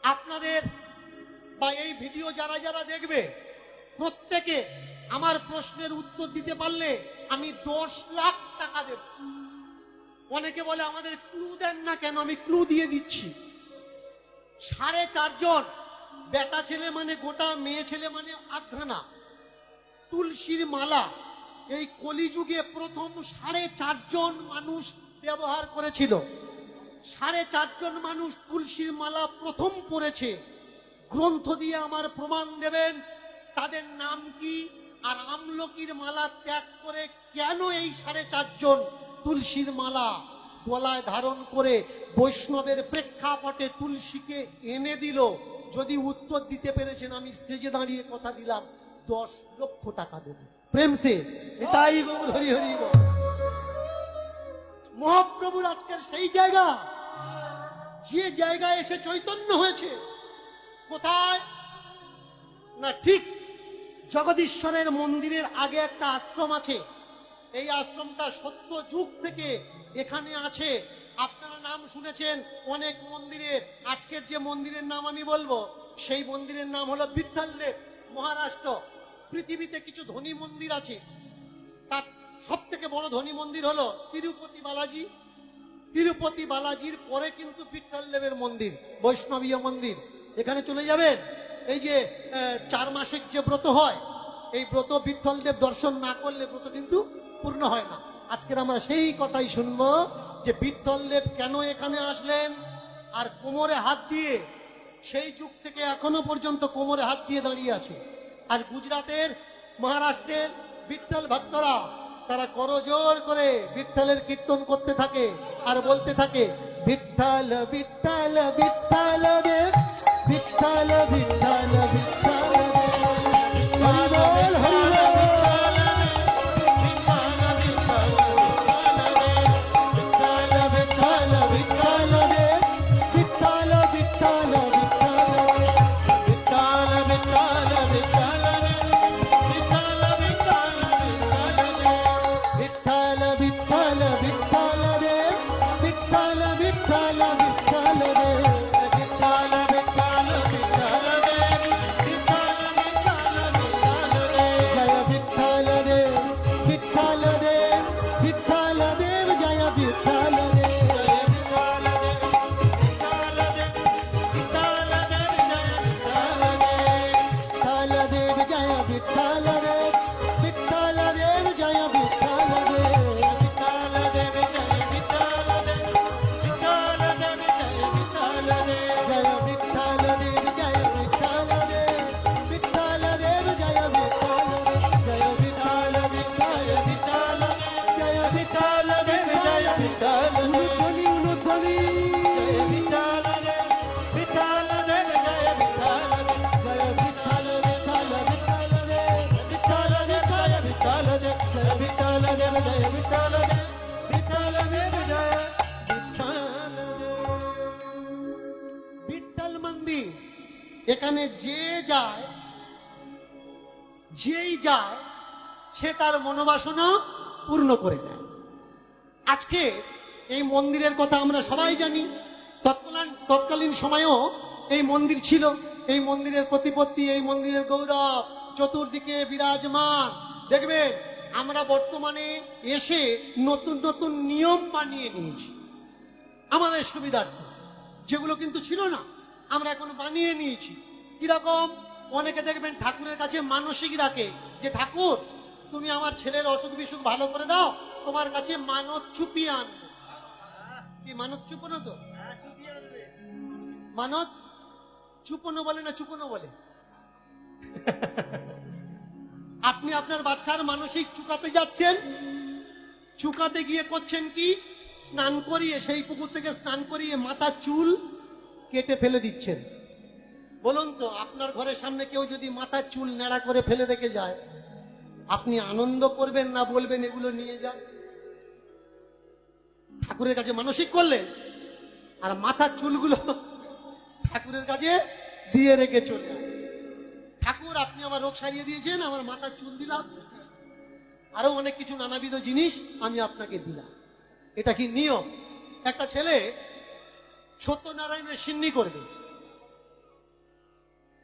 আপনাদের, বা এই ভিডিও যারা যারা দেখবে প্রত্যেকে আমার প্রশ্নের উত্তর দিতে পারলে আমি 10 লাখ টাকা দেব। অনেকে বলে আমাদের ক্লু দেন না কেন? আমি ক্লু দিয়ে দিচ্ছি। 4.5 জন বেটা ছেলে মানে গোটা, মেয়ে ছেলে মানে আধখানা তুলসীর মালা এই কলিযুগে প্রথম 4.5 জন মানুষ ব্যবহার করেছিল। 4.5 জন মানুষ তুলসীর মালা প্রথম পড়েছে। গ্রন্থ দিয়ে আমার প্রমাণ দেবেন তাদের নাম কি, আর আমলকির মালা ত্যাগ করে কেন এই 4.5 জন তুলসীর মালা গলায় ধারণ করে বৈষ্ণবের প্রেক্ষাপটে তুলসীকে এনে দিল। যদি উত্তর দিতে পেরেছেন, আমি স্টেজে দাঁড়িয়ে কথা দিলাম 10 লক্ষ টাকা দেব প্রেম সে। এটাই গৌর হরি হরি বল। মহাপ্রভুর আজকের সেই জায়গা, যে জায়গায় এসে চৈতন্য হয়েছে। কোথায় না? ঠিক জগদীশ্বরের মন্দিরের আগে একটা আশ্রম আছে। এই আশ্রমটা সত্য যুগ থেকে এখানে আছে। আপনারা নাম শুনেছেন অনেক মন্দিরের। আজকের যে মন্দিরের নাম আমি বলবো, সেই মন্দিরের নাম হলো বিঠ্ঠল দেব, মহারাষ্ট্র। পৃথিবীতে কিছু ধনী মন্দির আছে, তার সব থেকে বড় ধনী মন্দির হলো তিরুপতি বালাজি। তিরুপতি বালাজির পরে কিন্তু বিঠ্ঠল দেবের মন্দির, বৈষ্ণবীয় মন্দির। এখানে চলে যাবেন, এই যে 4 মাসিক যে ব্রত হয়, এই ব্রত বিঠ্ঠল দেব দর্শন না করলে ব্রত কিন্তু পূর্ণ হয় না। আজকের আমরা সেই কথাই শুনবো যে বিঠ্ঠল দেব কেন এখানে আসলেন, আর কোমরে হাত দিয়ে, সেই যুগ থেকে এখনো পর্যন্ত কোমরে হাত দিয়ে দাঁড়িয়ে আছে। আর গুজরাটের, মহারাষ্ট্রের বিঠ্ঠল ভক্তরা তারা করজোর করে বিঠ্ঠলের কীর্তন করতে থাকে আর বলতে থাকে, বিঠ্ঠল বিঠ্ঠল বিঠ্ঠল দেব, বিঠ্ঠল বিঠ্ঠল বিঠ্ঠল দেব, হরি বল হরি বল, বিঠ্ঠল বিঠ্ঠল বিঠ্ঠল দেব, বিঠ্ঠল বিঠ্ঠল বিঠ্ঠল দেব, বিঠ্ঠল বিঠ্ঠল বিঠ্ঠল এখানে যে যায়, যেই যায় সে তার মনোবাসনা পূর্ণ করে দেয়। আজকে এই মন্দিরের কথা আমরা সবাই জানি, তৎকালীন সময়েও এই মন্দির ছিল। এই মন্দিরের প্রতিপত্তি, এই মন্দিরের গৌরব চতুর্দিকে বিরাজমান। দেখবেন আমরা বর্তমানে এসে নতুন নতুন নিয়ম বানিয়ে নিয়েছি আমাদের সুবিধার্থে, যেগুলো কিন্তু ছিল না, আমরা এখন বানিয়ে নিয়েছি। কিরকম? অনেকে দেখবেন ঠাকুরের কাছে মানসিক রাখে যে ঠাকুর তুমি আমার ছেলের অসুখ বিসুখ ভালো করে দাও, তোমার কাছে মানত চুপিয়ে আনবো। কি মানত চুপনো? তো মানত চুপনো বলে না চুপনো বলে? আপনি আপনার বাচ্চার মানসিক চুকাতে যাচ্ছেন, চুকাতে গিয়ে করছেন কি, স্নান করিয়ে, সেই পুকুর থেকে স্নান করিয়ে মাথার চুল কেটে ফেলে দিচ্ছেন। বলুন তো, আপনার ঘরের সামনে কেউ যদি মাথার চুল নেড়া করে ফেলে রেখে যায়, আপনি আনন্দ করবেন না বলবেন এগুলো নিয়ে যান? ঠাকুরের কাছে মানসিক করলেন আর মাথার চুলগুলো ঠাকুরের কাছে দিয়ে রেখে চলে যায়। ঠাকুর আপনি আমার রোগ সারিয়ে দিয়েছেন, আমার মাথার চুল দিলাম, আরো অনেক কিছু নানাবিধ জিনিস আমি আপনাকে দিলাম। এটা কি নিয়ম? একটা ছেলে সত্যনারায়ণের সিন্নি করবে,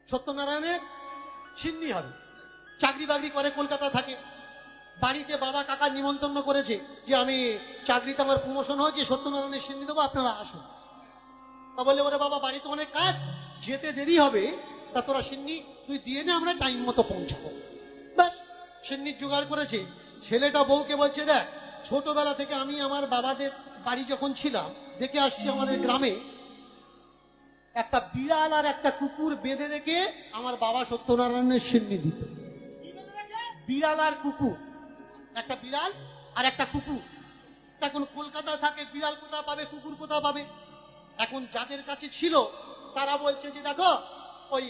সত্যনারায়ণের সিন্নি হবে, চাকরি বাকরি করে, কলকাতা থাকে। বাড়িতে বাবা কাকা নিমন্ত্রণ করেছে যে আমি চাকরিতে আমার প্রমোশন হয়েছে, সত্যনারায়ণের সিন্নি দেবো, আপনারা আসুন। তা বলে ওরে বাবা বাড়িতে অনেক কাজ, যেতে দেরি হবে, তা তোরা সিন্নি তুই দিয়ে নে, আমরা টাইম মতো পৌঁছাবো। ব্যাস, সিন্নির জোগাড় করেছে। ছেলেটা বউকে বলছে, দেখ ছোটবেলা থেকে আমি আমার বাবাদের বাড়ি যখন ছিলাম দেখে আসছি, আমাদের গ্রামে একটা বিড়াল আর একটা কুকুর বেঁধে রেখে আমার বাবা সত্যনারায়ণের সিন্নি দিত। বিড়াল আর কুকুর, একটা বিড়াল আর একটা কুকুর। এখন কলকাতায় থাকে, বিড়াল কোথা পাবে, কুকুর কোথা পাবে? এখন যাদের কাছে ছিল তারা বলছে যে দেখো ওই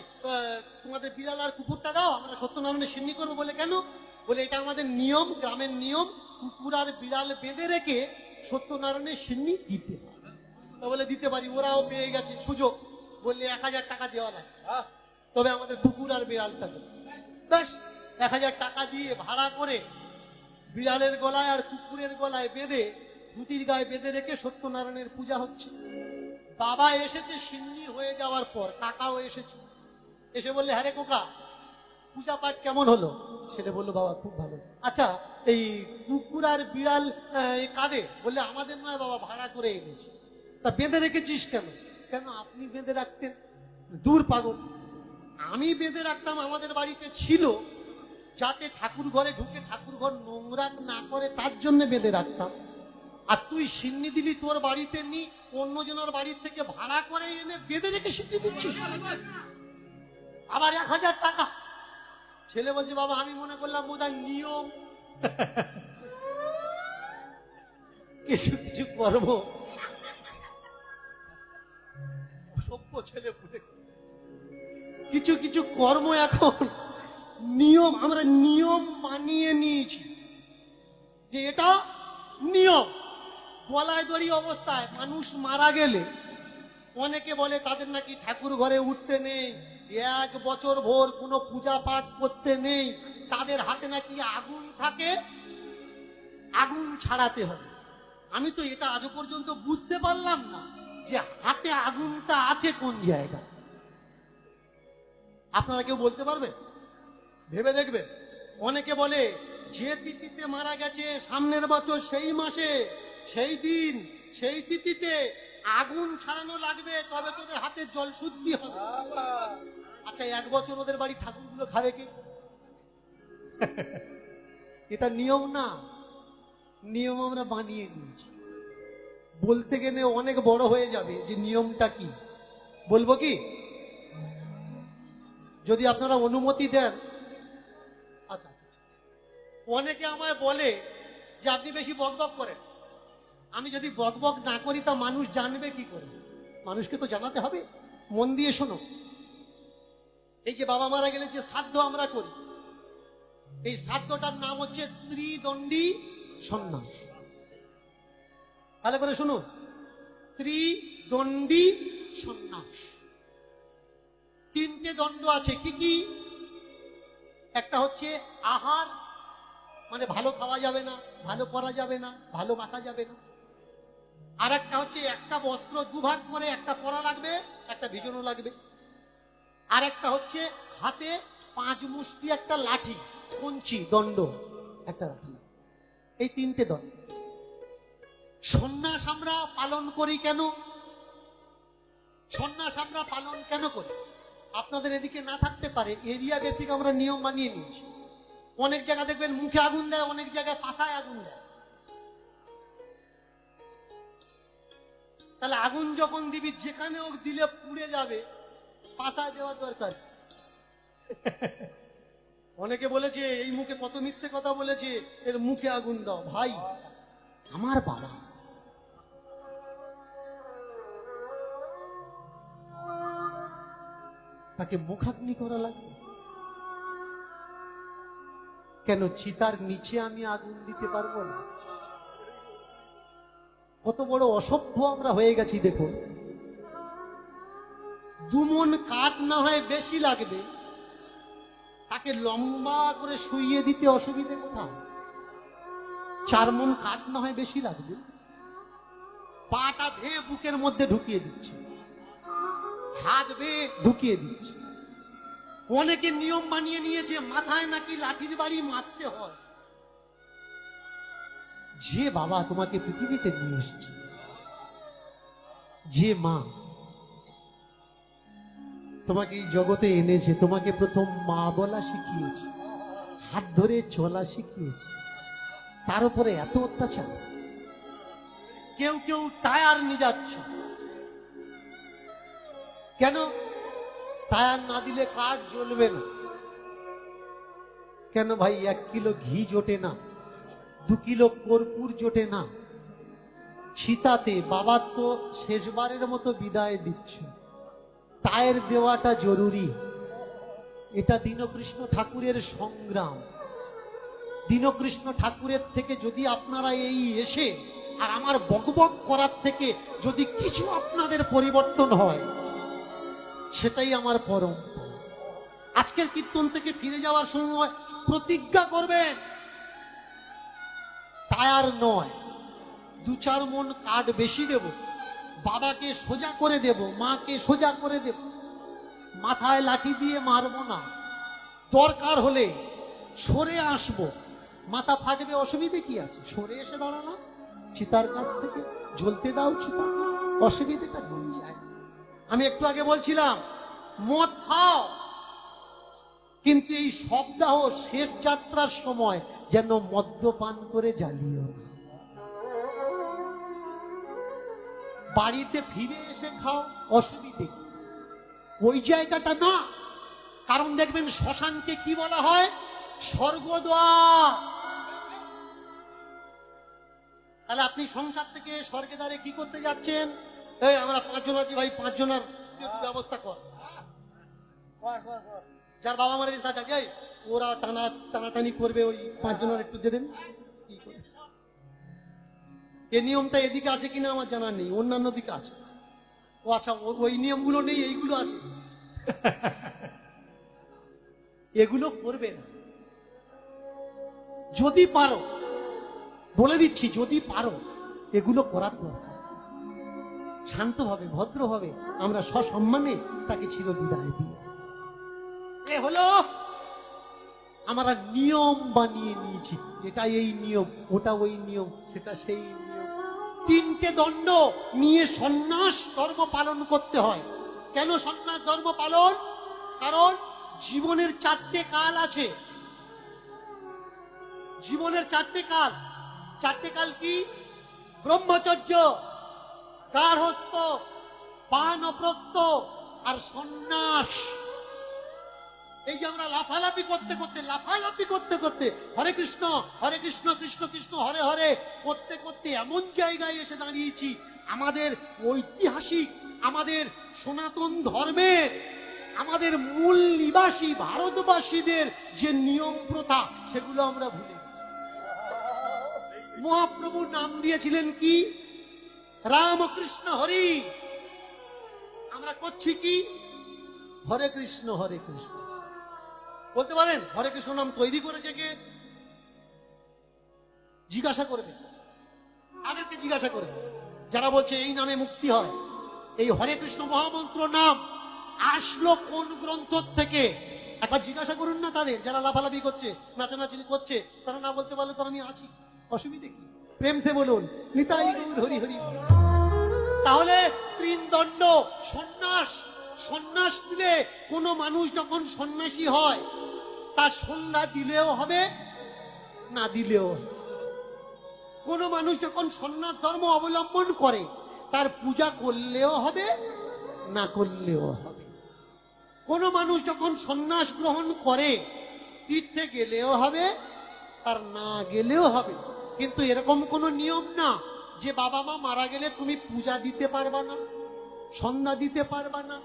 তোমাদের বিড়াল আর কুকুরটা দাও, আমরা সত্যনারায়ণের সিন্নি করবো। বলে কেন? বলে এটা আমাদের নিয়ম, গ্রামের নিয়ম, কুকুর আর বিড়াল বেঁধে রেখে সত্যনারায়ণের সিন্নি দিতে হয়। তা বলে দিতে পারি, ওরাও পেয়ে গেছে সুযোগ, বললে 1000 টাকা দেওয়া লাগে, তবে আমাদের কুকুর আর বিড়ালটা দেবে। ব্যাস 1000 টাকা দিয়ে ভাড়া করে বিড়ালের গলায় আর কুকুরের গলায় বেঁধে, ধুতির গায়ে বেঁধে রেখে সত্যনারায়ণের পূজা হচ্ছে। বাবা এসেছে সিন্নি হয়ে যাওয়ার পর, কাকাও এসেছে, এসে বললে হ্যাঁ রে কোকা পূজা পাঠ কেমন হলো? সেটা বললো বাবা খুব ভালো। আচ্ছা এই কুকুর আর বিড়াল কাঁদে, বললে আমাদের নয় বাবা, ভাড়া করে এনেছি। তা বেঁধে রেখেছিস কেন? কেন আপনি বেঁধে রাখতেন? দূর পাগল, আমি বেঁধে রাখতাম, আমাদের বাড়িতে ছিল, যাতে ঠাকুর ঘরে ঢুকে ঠাকুর ঘর নোংরা না করে, তার জন্য বেঁধে রাখতাম। আর তুই সিন্নি দিলি তোর বাড়িতে নি, অন্যজনের বাড়ির থেকে ভাড়া করে এনে বেঁধে রেখে সিন্নি দিচ্ছিস, আবার 1000 টাকা। ছেলে বলছে বাবা আমি মনে করলাম বোধহয় নিয়ম। কিছু কিছু কর্ম সভ্য ছেলে পুলে, কিছু কিছু কর্ম এখন নিয়ম, আমরা নিয়ম বানিয়ে নিয়েছি যে এটা নিয়ম। গলায় দড়ি অবস্থায় মানুষ মারা গেলে অনেকে বলে তাদের নাকি ঠাকুর ঘরে উঠতে নেই, 1 বছর ভোর কোনো পূজা পাঠ করতে নেই, তাদের হাতে নাকি আগুন থাকে, আগুন ছাড়াতে হবে। আমি তো এটা আজও পর্যন্ত বুঝতে পারলাম না যে হাতে আগুনটা আছে কোন জায়গায়। আপনারা কেউ বলতে পারবেন? ভেবে দেখবেন। অনেকে বলে যে তিথিতে মারা গেছে সামনের বছর সেই মাসে সেই দিন সেই তিথিতে আগুন ছাড়ানো লাগবে, তবে তোদের হাতে জল শুদ্ধি হবে। আচ্ছা 1 বছর ওদের বাড়ি ঠাকুরগুলো খাবে কি? এটা নিয়ম না, নিয়ম আমরা বানিয়ে নিয়েছি। বলতে গেলে অনেক বড় হয়ে যাবে যে নিয়মটা কি, বলবো কি? যদি আপনারা অনুমতি দেন। আচ্ছা, অনেকে আমায় বলে যে আপনি বেশি বকবক করেন। আমি যদি বকবক না করি তা মানুষ জানবে কি করে? মানুষকে তো জানাতে হবে। মন দিয়ে শোনো, এই যে বাবা মারা গেলে যে শ্রাদ্ধ আমরা করি, এই শ্রাদ্ধটার নাম হচ্ছে ত্রিদণ্ডী সন্ন্যাস। ভালো করে শুনুন, ত্রিদণ্ডী সন্ন্যাস। 3টে দণ্ড আছে। কি কি? একটা হচ্ছে আহার, মানে ভালো খাওয়া যাবে না, ভালো পরা যাবে না, ভালো মাখা যাবে না। আর একটা হচ্ছে একটা বস্ত্র 2 ভাগ করে, একটা পরা লাগবে, একটা ভিজানো লাগবে। আর একটা হচ্ছে হাতে 5 মুষ্টি একটা লাঠি, কঞ্চি, দণ্ড একটা রাখা। এই 3টে দণ্ড। সন্ন্যাস আমরা পালন করি কেন? সন্ন্যাস আমরা পালন কেন করি? আপনাদের এদিকে না থাকতে পারে, এরিয়া বেসিক আমরা নিয়ম বানিয়ে নিয়েছি। অনেক জায়গা দেখবেন মুখে আগুন দেয়, অনেক জায়গায় পাছায় আগুন দেয়। তাহলে আগুন যখন দিবি, যেখানে ও দিলে পুড়ে যাবে, পাছায় দেওয়ার দরকার। অনেকে বলেছে এই মুখে কত মিথ্যে কথা বলেছে, এর মুখে আগুন দাও। ভাই আমার বাবা, তাকে মুখাগ্নি করা লাগবে কেন? চিতার নিচে আমি আগুন দিতে পারবো না? কত বড় অসভ্য আমরা হয়ে গেছি দেখুন। 2 মণ কাঠ না হয় বেশি লাগবে, তাকে লম্বা করে শুইয়ে দিতে অসুবিধে কোথায়? 4 মণ কাঠ না হয় বেশি লাগবে, পাটা ধেয়ে বুকের মধ্যে ঢুকিয়ে দিচ্ছে, হাত বেয়ে ঢুকিয়ে দিচ্ছে। অনেকে নিয়ম বানিয়ে নিয়েছে মাথায় নাকি লাঠির বাড়ি মারতে হয়। যে বাবা তোমাকে পৃথিবীতে নিয়ে এসেছে, যে মা তোমাকে এই জগতে এনেছে, তোমাকে প্রথম মা বলা শিখিয়েছে, হাত ধরে চলা শিখিয়েছে, তার উপরে এত অত্যাচার। কেউ কেউ টায়ার নিয়ে যাচ্ছে। কেন? টায়ার না দিলে কাঠ জ্বলবে না। কেন ভাই? 1 কিলো ঘি জোটে না, 2 কিলো কর্পূর জোটে না। সীতাতে বাবা তো শেষবারের মতো বিদায় দিচ্ছে, টায়ার দেওয়াটা জরুরি। এটা দীনকৃষ্ণ ঠাকুরের সংগ্রাম। দীনকৃষ্ণ ঠাকুরের থেকে যদি আপনারা এই এসে আর আমার বকবক করার থেকে যদি কিছু আপনাদের পরিবর্তন হয়, সেটাই আমার পরম। আজকের কীর্তন থেকে ফিরে যাওয়ার সময় প্রতিজ্ঞা করবেন, টায়ার নয়, 2-4 মণ কাঠ বেশি দেব, বাবাকে সোজা করে দেব, মাকে সোজা করে দেব, মাথায় লাঠি দিয়ে মারবো না, দরকার হলে সরে আসবো, মাথা ফাটবে, অসুবিধে কি আছে? সরে এসে দাঁড়ালাম চিতার কাছ থেকে, জ্বলতে দাও চিতাকে, অসুবিধেটা কোন যায়? আমি একটু আগে বলছিলাম মদ খাও, কিন্তু এই সপ্তাহ শেষ যাত্রার সময় যেন মদ্যপান করে জ্বালিও না। বাড়িতে ফিরে এসে খাও, অসুবিধে কি? ওই জায়গাটা না। কারণ দেখবেন শ্মশানকে কি বলা হয়? স্বর্গদ্বার। তাহলে আপনি সংসার থেকে স্বর্গে দ্বারে কি করতে যাচ্ছেন? এই আমরা 5 জন আছি ভাই, 5 জনের ব্যবস্থা কর। যার বাবা মারা গেছে তাটা যাই, ওরা টানাটানি করবে, ওই 5 জনের একটু দিয়ে দেন। এই নিয়মটা এদিকে আছে কিনা আমার জানা নেই, অন্যান্য দিকে আছে। ও আচ্ছা, ওই নিয়মগুলো নেই, এইগুলো আছে। এগুলো করবে না। যদি পারো, বলে দিচ্ছি, যদি পারো এগুলো করার দরকার। শান্তভাবে ভদ্রভাবে আমরা সসম্মানে তাকে চির বিদায় দিই। এ হলো আমরা নিয়ম বানিয়ে নিয়েছি, এটা এই নিয়ম, ওটা ওই নিয়ম, সেটা সেই নিয়ম। 3টে দণ্ড নিয়ে সন্ন্যাস ধর্ম পালন করতে হয়। কেন সন্ন্যাস ধর্ম পালন? কারণ জীবনের 4টে কাল আছে। জীবনের 4টে কাল। 4টে কাল কি? ব্রহ্মচর্য, গার্হস্থ্য, বানপ্রস্থ আর সন্ন্যাস। এই যে আমরা লাফালাফি করতে করতে হরে কৃষ্ণ কৃষ্ণ কৃষ্ণ হরে হরে করতে করতে এমন জায়গায় এসে দাঁড়িয়েছি, আমাদের ঐতিহাসিক, আমাদের সনাতন ধর্মের, আমাদের মূল নিবাসী ভারতবাসীদের যে নিয়ম প্রথা, সেগুলো আমরা ভুলে গেছি। মহাপ্রভু নাম দিয়েছিলেন কি? রামকৃষ্ণ হরি। আমরা করছি কি? হরে কৃষ্ণ বলতে পারেন? হরে কৃষ্ণ নাম তৈরি করেছে কে? জিজ্ঞাসা করবে, তাদেরকে জিজ্ঞাসা করবে যারা বলছে এই নামে মুক্তি হয়। এই হরে কৃষ্ণ মহামন্ত্র নাম আসলো কোন গ্রন্থ থেকে? একবার জিজ্ঞাসা করুন না তাদের, যারা লাফালাফি করছে, নাচানাচি করছে। তারা না বলতে পারলে তো আমি আছি, অসুবিধে কি? প্রেম সে বলুন নিতাই গৌর হরি হরি। তাহলে 3 দণ্ড সন্ন্যাস দিলে, কোন মানুষ যখন সন্ন্যাসী হয় তার সন্ধ্যা দিলেও হবে, না দিলেও হবে। কোন মানুষ যখন সন্ন্যাস ধর্ম অবলম্বন করে তার পূজা করলেও হবে, না করলেও হবে। কোন মানুষ যখন সন্ন্যাস গ্রহণ করে তীর্থে গেলেও হবে, আর না গেলেও হবে। কিন্তু এরকম কোন নিয়ম না যে বাবা মা মারা গেলে তুমি পূজা দিতে পারবা না, সন্ধ্যা দিতে পারবা না,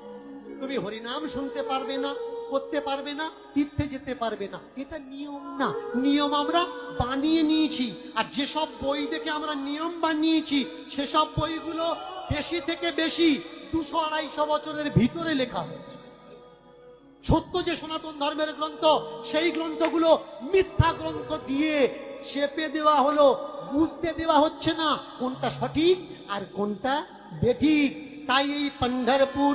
তুমি হরিনাম শুনতে পারবে না, করতে পারবে না, তীর্থে যেতে পারবে না। এটা নিয়ম না, নিয়ম আমরা বানিয়ে নিয়েছি। আর যেসব বই দেখে আমরা নিয়ম বানিয়েছি, সেসব বইগুলো বেশি থেকে বেশি 200-250 বছরের ভিতরে লেখা হয়েছে। সত্য যে সনাতন ধর্মের গ্রন্থ, সেই গ্রন্থগুলো মিথ্যা গ্রন্থ দিয়ে চেপে দেওয়া হলো, বুঝতে দেওয়া হচ্ছে না কোনটা সঠিক আর কোনটা বেঠিক। তাই এই পন্ডরপুর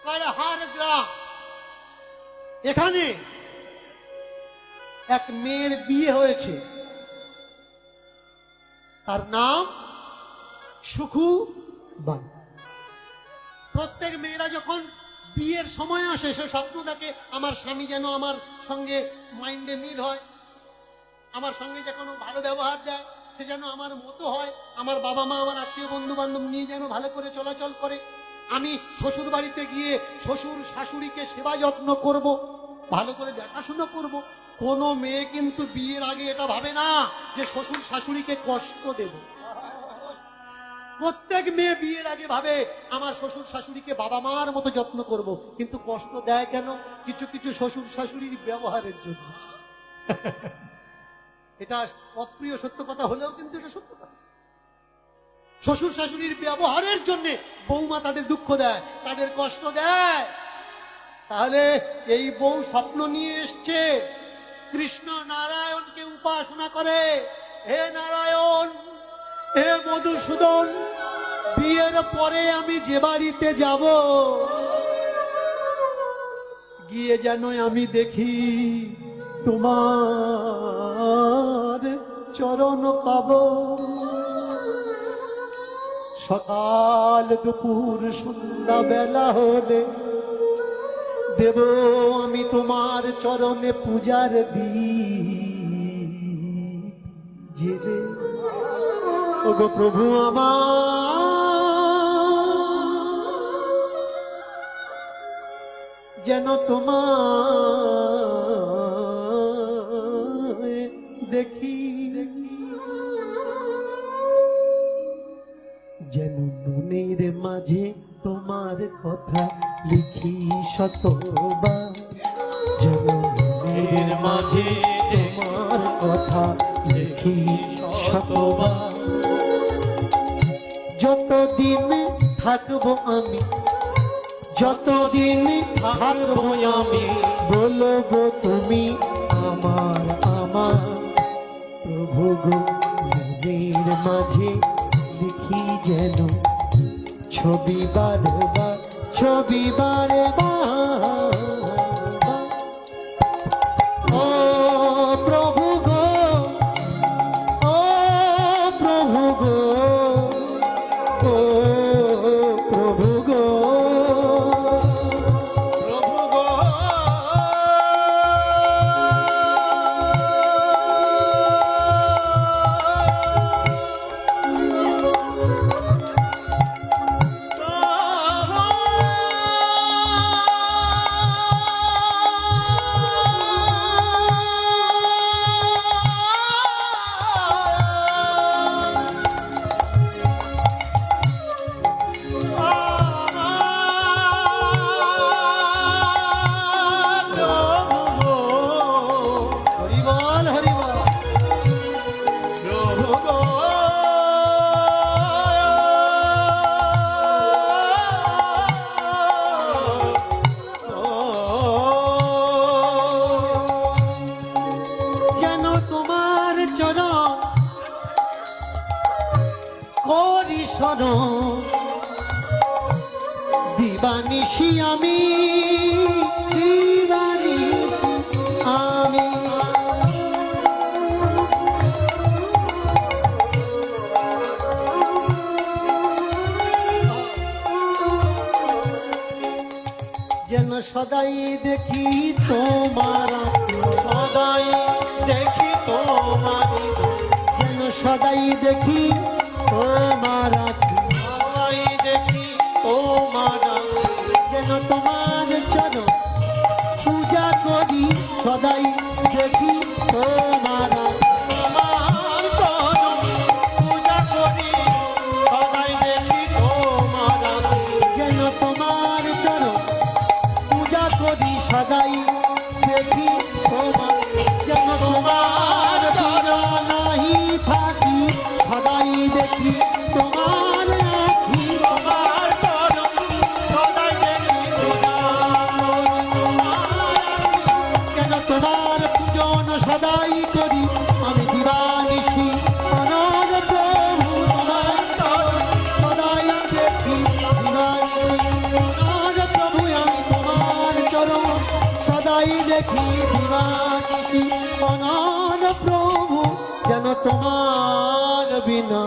কারহার গ্রাম, এখানে এক মেয়ের বিয়ে হয়েছে, তার নাম সুখুবাই। প্রত্যেক মেয়েরা যখন বিয়ের সময় আসে, সে স্বপ্ন দেখে আমার স্বামী যেন আমার সঙ্গে মাইন্ডে মিল হয়, আমার সঙ্গে যে কোনো ভালো ব্যবহার দেয়, সে যেন আমার মতো হয়, আমার বাবা মা আমার আত্মীয় বন্ধু বান্ধব নিয়ে যেন ভালো করে চলাচল করে, আমি শ্বশুর বাড়িতে গিয়ে শ্বশুর শাশুড়িকে সেবা যত্ন করব, ভালো করে দেখাশোনা করব। কোন মেয়ে কিন্তু বিয়ের আগে এটা ভাবে না যে শ্বশুর শাশুড়িকে কষ্ট দেব। প্রত্যেক মেয়ে বিয়ের আগে ভাবে আমার শ্বশুর শাশুড়িকে বাবা মার মতো যত্ন করব। কিন্তু কষ্ট দেয় কেন? কিছু কিছু শ্বশুর শাশুড়ির ব্যবহারের জন্য। এটা অপ্রিয় সত্য কথা হলেও কিন্তু এটা সত্য কথা। শ্বশুর শাশুড়ির ব্যবহারের জন্য বৌমা তাদের দুঃখ দেয়, তাদের কষ্ট দেয়। তাহলে এই বউ স্বপ্ন নিয়ে এসছে কৃষ্ণ নারায়ণকে উপাসনা করে, হে নারায়ণ, হে মধুসূদন, বিয়ের পরে আমি যে বাড়িতে যাব, গিয়ে যেন আমি দেখি তোমার চরণ পাব, সকাল দুপুর সন্ধ্যা বেলা হলে দেব আমি তোমার চরণে পূজার দীপ জেলে। ওগো প্রভু আমার যেন তোমার দেখি, যেন মনের মাঝে তোমার কথা লিখি শতবার, যেন মনের মাঝে তোমার কথা লিখি শতবার। যতদিন থাকবো আমি, যতদিন থাকবো আমি, বলবো তুমি আমার আমার প্রভু গো। মনের মাঝে লিখি যেন ছবি বারবার, ছবি বারবার। ও প্রভু গো, ও প্রভু গো, ও প্রভু গো, প্রভু গো। হরিবল হরিবল। প্রভু গো। যেন তোমার চরণ করি শরণ, দিবানিশি আমি, দিবানিশি আমি। যেন সদাই দেখি তোমার, সদাই দেখি তোমারি, যেন সদাই দেখি তোমার, সদাই দেখি তোমারা, যেন তোমার চরণ পূজা করি, সদাই দেখি তোমার। তোমার চরণ পূজা করি, সদাই দেখি তোমারা, যেন তোমার চরণ পূজা করি, সদাই দেখি তোমার। যেন তোমার চরণ নাহি থাকি, সদাই দেখি তোমার আখি। তোমার চরণ সদাই দেখি যেন তোমার পূজন সদাই করি আমি, দিবানিশি অনর প্রভু। তোমার চরণ সদাই দেখি দিবানিশি অনর প্রভু, আমি তোমার চরণ সদাই দেখি দিবানিশি অনর প্রভু। যেন তোমার বিনা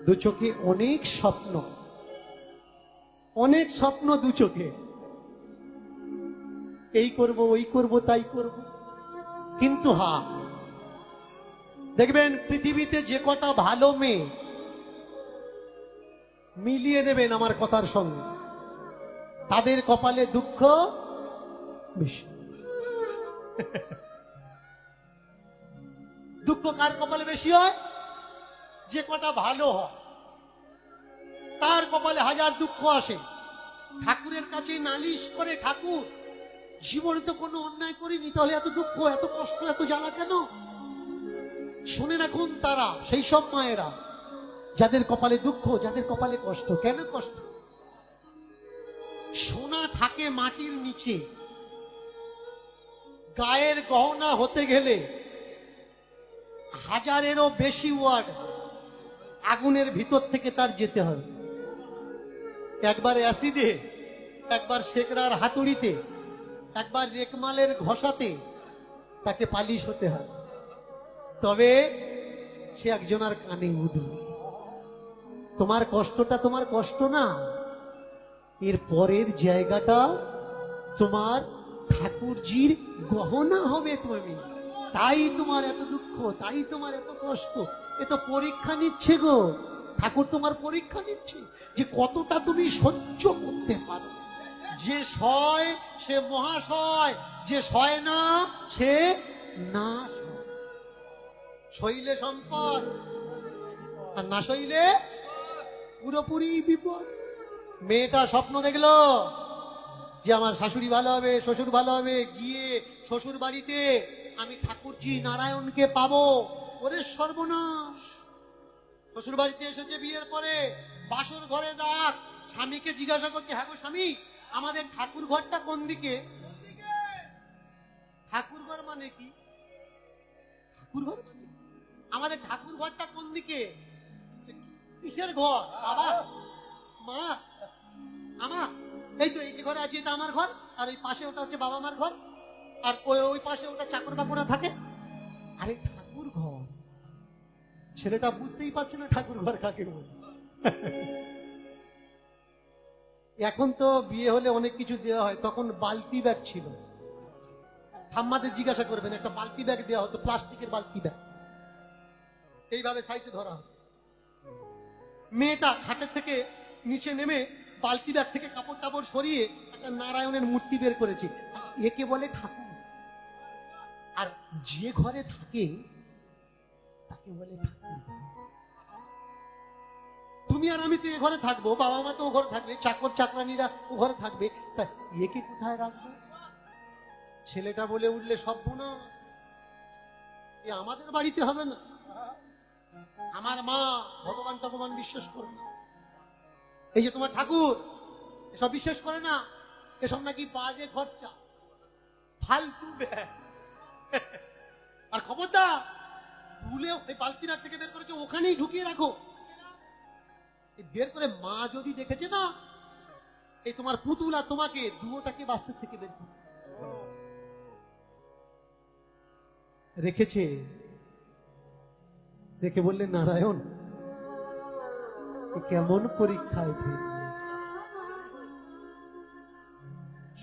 দু চোখে অনেক স্বপ্ন, অনেক স্বপ্ন দু চোখে, এই করব ওই করব তাই করব। কিন্তু দেখবেন পৃথিবীতে যে কটা ভালো মেয়ে, মিলিয়ে নেবেন আমার কথার সঙ্গে, তাদের কপালে দুঃখ বেশি। দুঃখ কার কপালে বেশি হয়? যে কটা ভালো হয় তার কপালে হাজার দুঃখ আসে। ঠাকুরের কাছে নালিশ করে, ঠাকুর জীবনে তো কোনো অন্যায় করিনি, তাহলে এত দুঃখ, এত কষ্ট, এত জ্বালা কেন? শুনে রাখুন তারা, সেই সব মায়েরা যাদের কপালে দুঃখ, যাদের কপালে কষ্ট। কেন কষ্ট? সোনা থাকে মাটির নিচে, গায়ের গহনা হতে গেলে হাজারেরও বেশি ওয়ার্ড আগুনের ভিতর থেকে তার যেতে হবে। একবার অ্যাসিডে, একবার শেকরার হাতুড়িতে, একবার রেকমালের ঘষাতে তাকে পালিশ হতে হয়, তবে সে একজনের কানে উঠবে। তোমার কষ্টটা তোমার কষ্ট না, এর পরের জায়গাটা তোমার ঠাকুরজির গহনা হবে তুমি। তাই তোমার এত দুঃখ, তাই তোমার এত কষ্ট। এ তো পরীক্ষা নিচ্ছে গো, ঠাকুর তোমার পরীক্ষা নিচ্ছে যে কতটা তুমি সহ্য করতে পারো। যে সয় সে মহাশয়, যে সয় না সে না সয়। সইলে সম্পদ, আর না সইলে পুরোপুরি বিপদ। মেয়েটা স্বপ্ন দেখলো যে আমার শাশুড়ি ভালো হবে, শ্বশুর ভালো হবে, গিয়ে শ্বশুর বাড়িতে আমি ঠাকুরজি নারায়ণকে পাবো। ওরে সর্বনাশ! শ্বশুর বাড়িতে এসেছে বিয়ের পরে, বাসর ঘরে ডাক, স্বামীকে জিজ্ঞাসা করছে, হ্যাঁ গো স্বামী, আমাদের ঠাকুর ঘরটা কোন দিকে? ঠাকুর ঘর মানে কি? ঠাকুর ঘর মানে আমাদের ঠাকুর ঘরটা কোন দিকে? কিসের ঘর বাবা? মা, আমা, এই তো এই যে ঘরে আছে এটা আমার ঘর, আর ওই পাশে ওটা হচ্ছে বাবা মার ঘর, আর ওই পাশে ওটা চাকর বাকরা থাকে। আরে ঠাকুর ঘর! ছেলেটা বুঝতেই পারছে না ঠাকুর ঘর কাকে বলে। এখন তো বিয়ে হলে অনেক কিছু দেওয়া হয়, তখন বালতি ব্যাগ ছিল। ঠাম্মাদের জিজ্ঞাসা করবেন, একটা বালতি ব্যাগ দেওয়া হতো, প্লাস্টিকের বালতি ব্যাগ, এইভাবে সাইডে ধরা হতো। মেয়েটা খাটের থেকে নিচে নেমে বালতি ব্যাগ থেকে কাপড় টাপড় সরিয়ে একটা নারায়ণের মূর্তি বের করেছে। একে বলে ঠাকুর। আর যে ঘরে থাকে তাকে বলে ঠাকুর। তুমি আর আমি তো এ ঘরে থাকবো, বাবা মা তো ও ঘরে থাকবে, চাকর চাকরানিরা ও ঘরে থাকবে, তা একে কোথায় রাখবো? ছেলেটা বলে উঠলে সর্বনাশ, এ আমাদের বাড়িতে হবে না। আমার মা ভগবান ভগবান বিশ্বাস করে না, এই যে তোমার ঠাকুর এসব বিশ্বাস করে না, এসব নাকি বাজে খরচা, ফালতু ব্যয়। আর খবরদার ভুলে ওই বালতি ব্যাগ থেকে বের করেছে ওখানেই ঢুকিয়ে রাখো। বের করে মা যদি দেখেছে না, এই তোমার পুতুল আর তোমাকে দুটোটাকে বাস্তব থেকে বের করে রেখেছে। দেখে বললে, নারায়ণ কেমন পরীক্ষায় ফেল,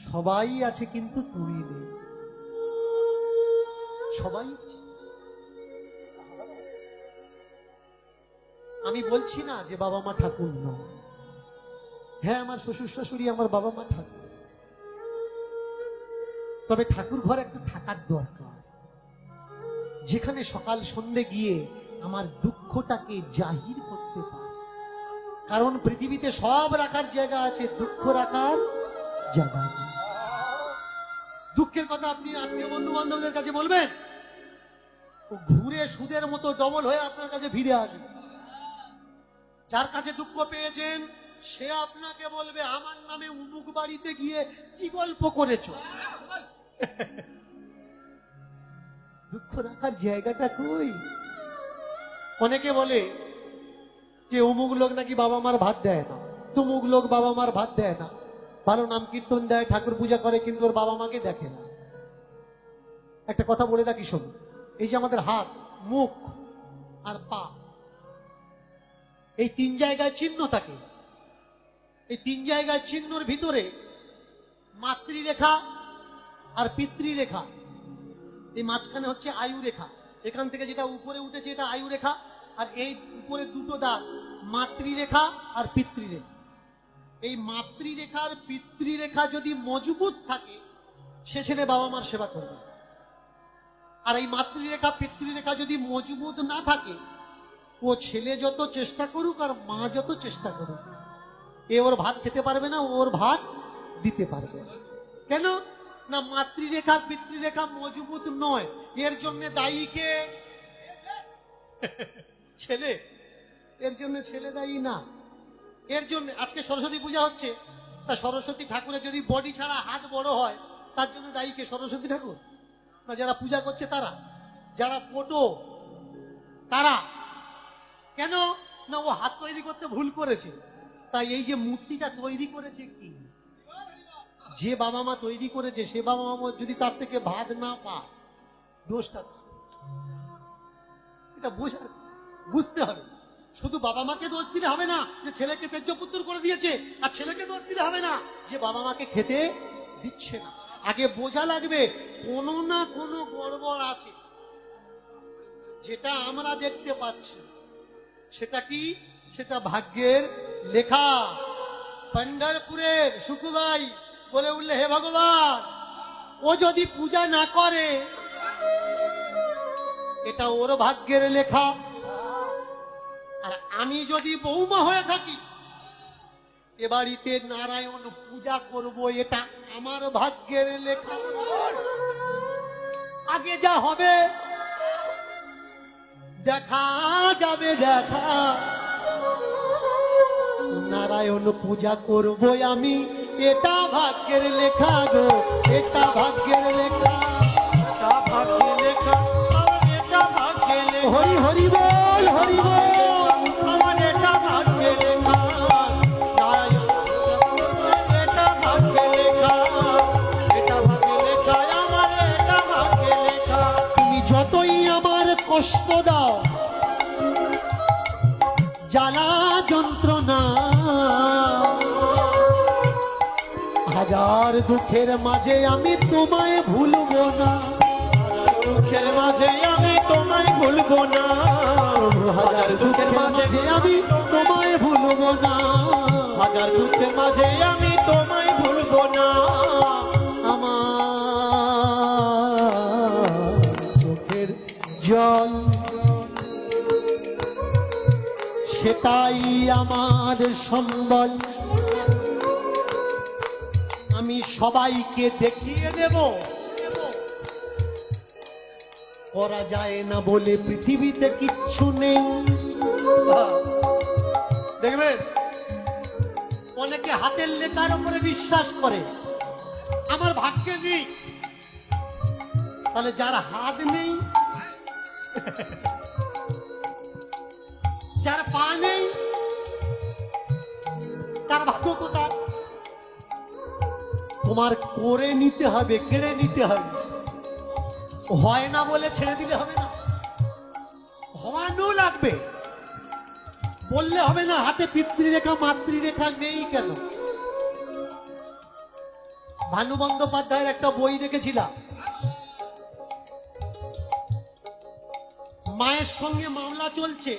সবাই আছে কিন্তু তুই নেই। সবাই আছে। আমি বলছি না যে বাবা মা ঠাকুর নয়, হ্যাঁ আমার শ্বশুর শাশুড়ি আমার বাবা মা ঠাকুর, তবে ঠাকুর ঘর একটা থাকার দরকার, যেখানে সকাল সন্ধে গিয়ে আমার দুঃখটাকে জাহির করতে পারে। কারণ পৃথিবীতে সব রাখার জায়গা আছে, দুঃখ রাখার জায়গা নেই। দুঃখের কথা আপনি আত্মীয় বন্ধু বান্ধবদের কাছে বলবেন, ও ঘুরে সুদের মতো ডবল হয়ে আপনার কাছে ফিরে আসবে। যার কাছে দুঃখ পেয়েছেন সে আপনাকে বলবে, আমার নামে উমুক বাড়িতে গিয়ে কি গল্প করেছো। দুঃখ রাখার জায়গাটা কই? অনেকে বলে যে অমুক লোক নাকি বাবা মার ভাত দেয় না, তমুক লোক বাবা মার ভাত দেয় না, ভালো নাম কীর্তন দেয়, ঠাকুর পূজা করে, কিন্তু ওর বাবা মাকে দেখে না। একটা কথা বলে রাখি শোনো, এই যে আমাদের হাত, মুখ আর পা, এই তিন জায়গায় চিহ্ন থাকে। এই তিন জায়গায় চিহ্নর ভিতরে মাতৃরেখা আর পিতৃরেখা, এই মাঝখানে হচ্ছে আয়ু রেখা। এখান থেকে যেটা উপরে উঠেছে এটা আয়ু রেখা, আর এই উপরে দুটো দাগ মাতৃরেখা আর পিতৃরেখা। এই মাতৃরেখা আর পিতৃরেখা যদি মজবুত থাকে সে ছেলে বাবা মার সেবা করবে। আর এই মাতৃরেখা পিতৃরেখা যদি মজবুত না থাকে, ও ছেলে যত চেষ্টা করুক আর মা যত চেষ্টা করুক, এ ওর ভাত খেতে পারবে না, ওর ভাত দিতে পারবে না। কেন না? মাতৃরেখা পিতৃরেখা মজবুত নয়। এর জন্য দায়ী কে? ছেলে। এর জন্য ছেলে দায়ী না। এর জন্য আজকে সরস্বতী পূজা হচ্ছে, তা সরস্বতী ঠাকুরের যদি বডি ছাড়া হাত বড় হয়, তার জন্য দায়ী কে? সরস্বতী ঠাকুর না যারা পূজা করছে তারা? যারা পটো তারা? কেন না? ও হাত তৈরি করতে ভুল করেছে, তাই এই যে মূর্তিটা তৈরি করেছে কি যে বাবা মা তৈরি করেছে সে বাবা মা যদি তার থেকে ভাত না পায়, দোষটা কার? এটা বুঝতে হবে। শুধু বাবা মাকে দোষ দিলে হবে না যে ছেলেকে তেজ্য পুত্র করে দিয়েছে, আর ছেলেকে দোষ দিলে হবে না যে বাবা মাকে খেতে দিচ্ছে না। আগে বোঝা লাগবে কোনো না কোনো গড়বড় আছে, যেটা আমরা দেখতে পাচ্ছি। সেটা কি? সেটা ভাগ্যের লেখা। পন্ডরপুরের সুকুবাই বলে উঠলে, হে ভগবান, ও যদি পূজা না করে এটা ওর ভাগ্যের লেখা, আর আমি যদি বৌমা হয়ে থাকি এ বাড়িতে নারায়ণ পূজা করব, এটা আমার ভাগ্যের লেখা। আগে যা হবে দেখা যাবে, দেখা। নারায়ণ পূজা করব আমি, এটা ভাগ্যের লেখা গো, এটা ভাগ্যের লেখা। এটা ভাগ্যে লেখা, আমার এটা ভাগ্যে লেখা। হরি হরি বল, হরি বল। আমার এটা ভাগ্যে লেখা, নারায়ণ এটা ভাগ্যে লেখা, এটা ভাগ্যে লেখা, আমার এটা ভাগ্যে লেখা। তুমি যতই আমার কষ্ট দাও, জ্বালা যন্ত্রণা, হাজার দুঃখের মাঝে আমি তোমায় ভুলবো না, দুঃখের মাঝে আমি তোমায় ভুলবো না, হাজার দুঃখের মাঝে আমি তোমায় ভুলবো না, হাজার দুঃখের মাঝে আমি তোমায় ভুলবো না। আমার চোখের জল সেটাই আমার সম্বল, আমি সবাইকে দেখিয়ে দেব। করা যায় না বলে পৃথিবীতে কিচ্ছু নেই। দেখবেন অনেকে হাতের লেখার উপরে বিশ্বাস করে, আমার ভাগ্যে নেই। তাহলে যার হাত নেই, যার পা নেই, তার ভাগ্য কোথায়? তোমার করে নিতে হবে, কেড়ে নিতে হবে। হয় না বলে ছেড়ে দিলে হবে না, হওয়ানো লাগবে। বললে হবে না হাতে পিতৃরেখা মাতৃরেখা নেই কেন। ভানু বন্দ্যোপাধ্যায়ের একটা বই দেখেছিলাম, মায়ের সঙ্গে মামলা চলছে,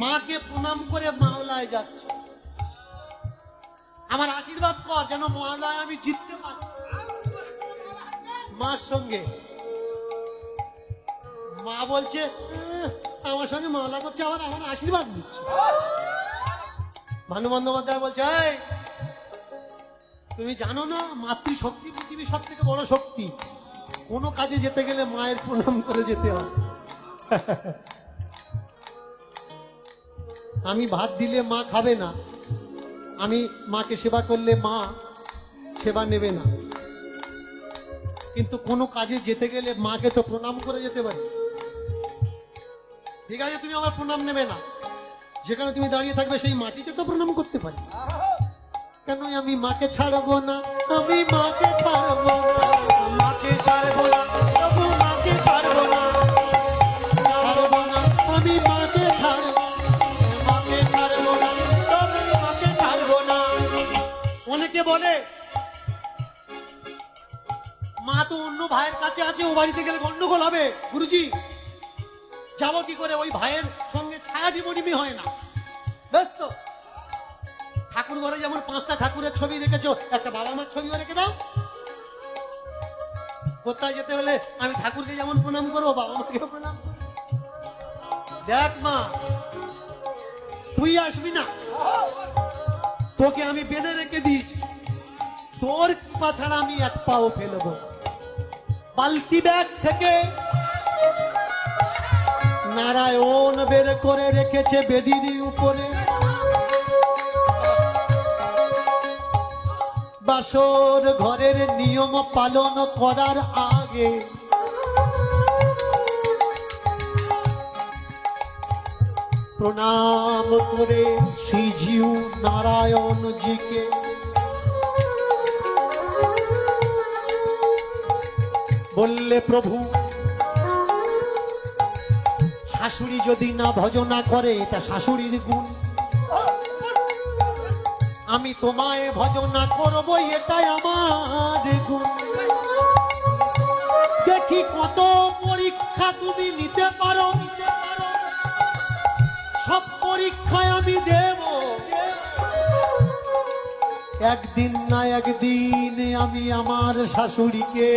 মাকে প্রণাম করে মামলায় যাচ্ছে, আমার আশীর্বাদ কর যেন মামলায় আমি জিততে পারি। মার সঙ্গে মা বলছে, আমার সঙ্গে মামলা করছে, আবার আমার আশীর্বাদ নিচ্ছে। ভানু বন্দ্যোপাধ্যায় বলছে, এই তুমি জানো না মাতৃশক্তি পৃথিবীর সব থেকে বড় শক্তি, কোনো কাজে যেতে গেলে মায়ের প্রণাম করে যেতে হয়। আমি ভাত দিলে মা খাবে না, আমি মাকে সেবা করলে মা সেবা নেবে না, কিন্তু কোনো কাজে যেতে গেলে মাকে তো প্রণাম করে যেতে পারি। ঠিক আছে তুমি আমার প্রণাম নেবে না, যেখানে তুমি দাঁড়িয়ে থাকবে সেই মাটিতে তো প্রণাম করতে পারি। কেন আমি মাকে ছাড়বো না, আমি মাকে ছাড়বো না, মাকে ছাড়বো না, তবু মাকে ছাড়বো না, ছাড়বো না, আমি মাকে ছাড়বো, মাকে ছাড়বো না, তবু মাকে ছাড়বো না। অনেকে বলে মা তো অন্য ভাইয়ের কাছে আছে, ও বাড়িতে গেলে গন্ডগোল হবে। গুরুজি যাবো কি করে, ওই ভাইয়ের সঙ্গে ছায়া ডিমোডিমি হয় না। ব্যস্ত ঠাকুর ঘরে যেমন 5টা ঠাকুরের ছবি রেখেছো, একটা বাবা মার ছবিও রেখে দাও। কোথায় যেতে হলে আমি ঠাকুরকে যেমন প্রণাম করবো, বাবা মাকেও প্রণাম করবো। দেখ মা, তুই আসবি না, তোকে আমি বেঁধে রেখে দিয়েছি, তোর কৃপা ছাড়া আমি এক পাও ফেলবো। বালতি ব্যাগ থেকে নারায়ণ বের করে রেখেছে বেদির উপরে, বাসর ঘরের নিয়ম পালন করার আগে প্রণাম করে শ্রীজীউ নারায়ণ জিকে বললে প্রভু শাশুড়ি যদি না ভজনা করে এটা শাশুড়ির গুণ, আমি তোমায় ভজনা করবো এটাই আমার গুণ। দেখি কত পরীক্ষা তুমি নিতে পারো, সব পরীক্ষায় আমি দেব, একদিন না একদিন আমি আমার শাশুড়িকে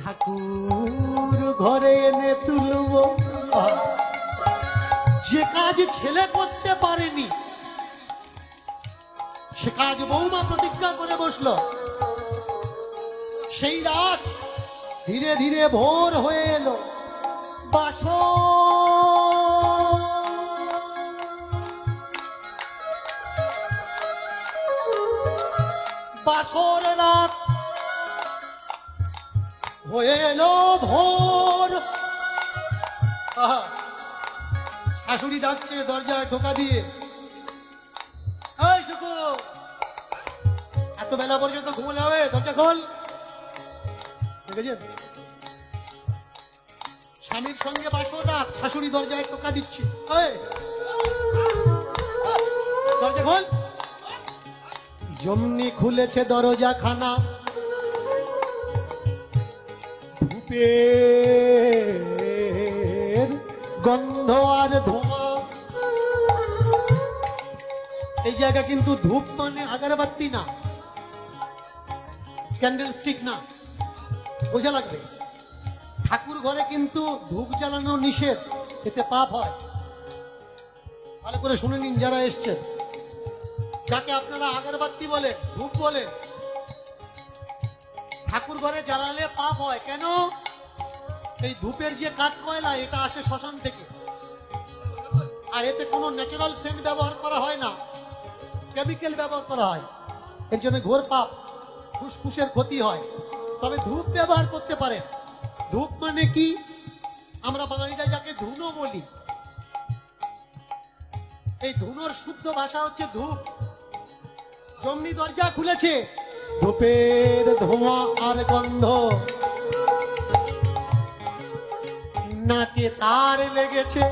ঠাকুর ঘরে এনে তুলব। যে কাজ ছেলে করতে পারেনি সে কাজ বৌমা প্রতিজ্ঞা করে বসলো। সেই রাত ধীরে ধীরে ভোর হয়ে এলো। বাসর রাত হয়ে এলো ভোর। আহা, শাশুড়ি ডাকছে দরজায় ঠোকা দিয়ে, এই শুকু, এত বেলা পর্যন্ত ঘুমলে হবে, দরজা খোল। দেখেছেন স্বামীর সঙ্গে বাসর রাত, শাশুড়ি দরজায় টোকা দিচ্ছে, এই দরজা খোল। যেমনি খুলেছে দরজা খানা, ধূপের গন্ধ আর ধোঁয়া। এই জায়গা কিন্তু ধূপ মানে আগরবাতি না, ক্যান্ডেল স্টিক না, বোঝা লাগবে। ঠাকুর ঘরে কিন্তু ধূপ জ্বালানো নিষেধ, এতে পাপ হয়। ভালো করে শুনে নিন যারা এসছেন, যাকে আপনারা আগরবাতি বলে, ধূপ বলে, ঠাকুর ঘরে জ্বালালে পাপ হয়। কেন? এই ধূপের যে কাঠ কয়লা এটা আসে শ্মশান থেকে, আর এতে কোনো ন্যাচারাল সেন্ট ব্যবহার করা হয় না, কেমিক্যাল ব্যবহার করা হয়। এর জন্য ঘোর পাপ, ফুসফুসের ক্ষতি হয়। তবে ধূপ ব্যবহার করতে পারেন। ধূপ মানে কি? আমরা বাঙালিরা যাকে ধুনো বলি, এই ধুনোর শুদ্ধ ভাষা হচ্ছে ধূপ। যেমনি দরজা খুলেছে, ধূপের ধোঁয়া আর গন্ধ, নাকে তার লেগেছে।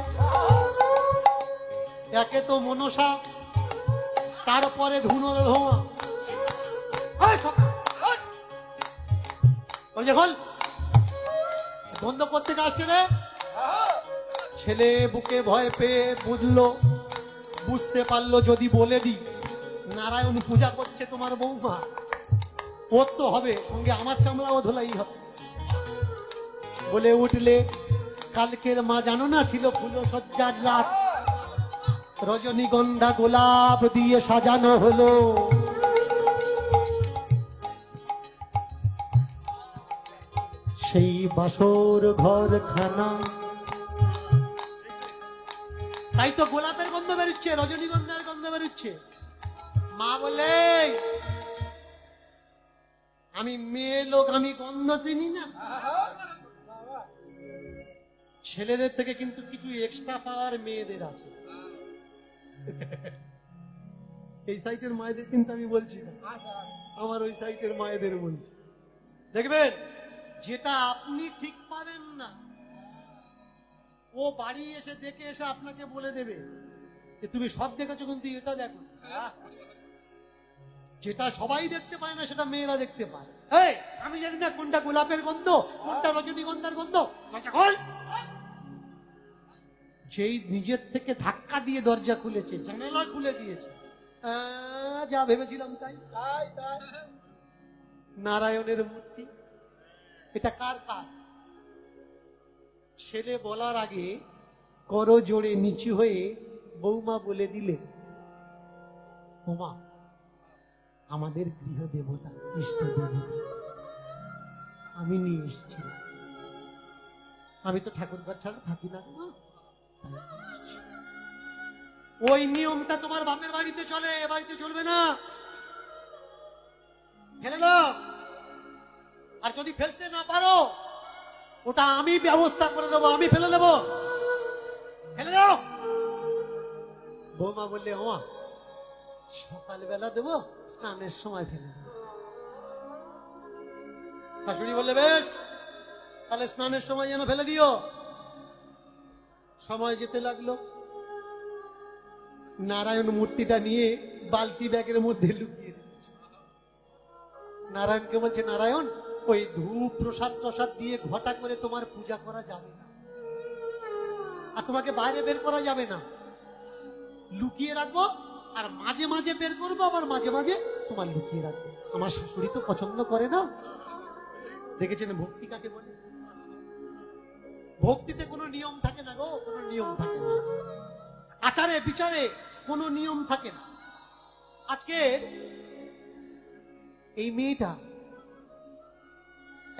একে তো মনসা, তারপরে ধুনোর ধোঁয়া। খোল, বন্ধ করতে আসছে রে। ছেলে বুকে ভয় পেয়ে বুঝতে পারলো যদি বলে দি নারায়ণ পূজা করছে তোমার বৌমা, ওর তো হবে, সঙ্গে আমার চামড়াও ধোলাই হবে। বলে উঠলে, কালকের মা জানো না ছিল ফুলসজ্জার রাত, রজনীগন্ধা গোলাপ দিয়ে সাজানো হলো। সেই বাসর ঘর খানা, তাই তো গোলাপের গন্ধ বেরোচ্ছে, রজনীগন্ধার গন্ধ বেরোচ্ছে। মা বলে, আমি মেয়ে লোক, আমি গন্ধ চিনি না। ছেলেদের থেকে কিন্তু কিছু এক্সট্রা পাওয়ার মেয়েদের আছে। এই সাইটের মায়েদের কিন্তু আমি বলছি না, আমার ওই সাইটের মায়েদের বলছি। দেখবেন যেটা আপনি ঠিক পাবেন না, ও বাড়ি এসে দেখে এসে আপনাকে বলে দেবে যে তুমি সব দেখেছো কিন্তু এটা দেখো। যেটা সবাই দেখতে পায় না সেটা মেয়েরা দেখতে পায়। এই আমি জানি না কোনটা গোলাপের গন্ধ, কোনটা রজনীগন্ধার গন্ধ। যেই নিজের থেকে ধাক্কা দিয়ে দরজা খুলেছে, জানালা খুলে দিয়েছে, যা ভেবেছিলাম তাই। নারায়ণের মূর্তি। এটা কার কাজ? ছেলে বলার আগে করো জোরে নিচু হয়ে বৌমা বলে দিলে, ওমা আমাদের গৃহ দেবতা, ইষ্ট দেবতা আমি নিয়ে এসেছি, আমি তো ঠাকুর ঘর ছাড়া থাকি না। ওই নিয়মটা তোমার বাপের বাড়িতে চলে, এ বাড়িতে চলবে না। ফেলে দাও। আর যদি ফেলতে না পারো, ওটা আমি ব্যবস্থা করে দেবো, আমি ফেলে দেবো। ফেলে দাও। বৌমা বললে, ওমা সকালবেলা দেবো, স্নানের সময় ফেলে দেবো। শাশুড়ি বললে বেশ, তাহলে স্নানের সময় যেন ফেলে দিও। সময় যেতে লাগলো, নারায়ণ মূর্তিটা নিয়ে বালতি ব্যাগের মধ্যে লুকিয়ে দিচ্ছে। নারায়ণকে বলছে, নারায়ণ, ওই ধূপ প্রসাদ প্রসাদ দিয়ে ঘটা করে তোমার পূজা করা যাবে না, আর তোমাকে বাইরে বের করা যাবে না, লুকিয়ে রাখবো, আর মাঝে মাঝে বের করবো, আবার মাঝে মাঝে তোমার লুকিয়ে রাখবো। আমার শাশুড়ি তো পছন্দ করে না। দেখেছেন ভক্তি কাকে বলে? ভক্তিতে কোনো নিয়ম থাকে না গো, কোনো নিয়ম থাকে না, আচারে বিচারে কোনো নিয়ম থাকে না। আজকে এই মেয়েটা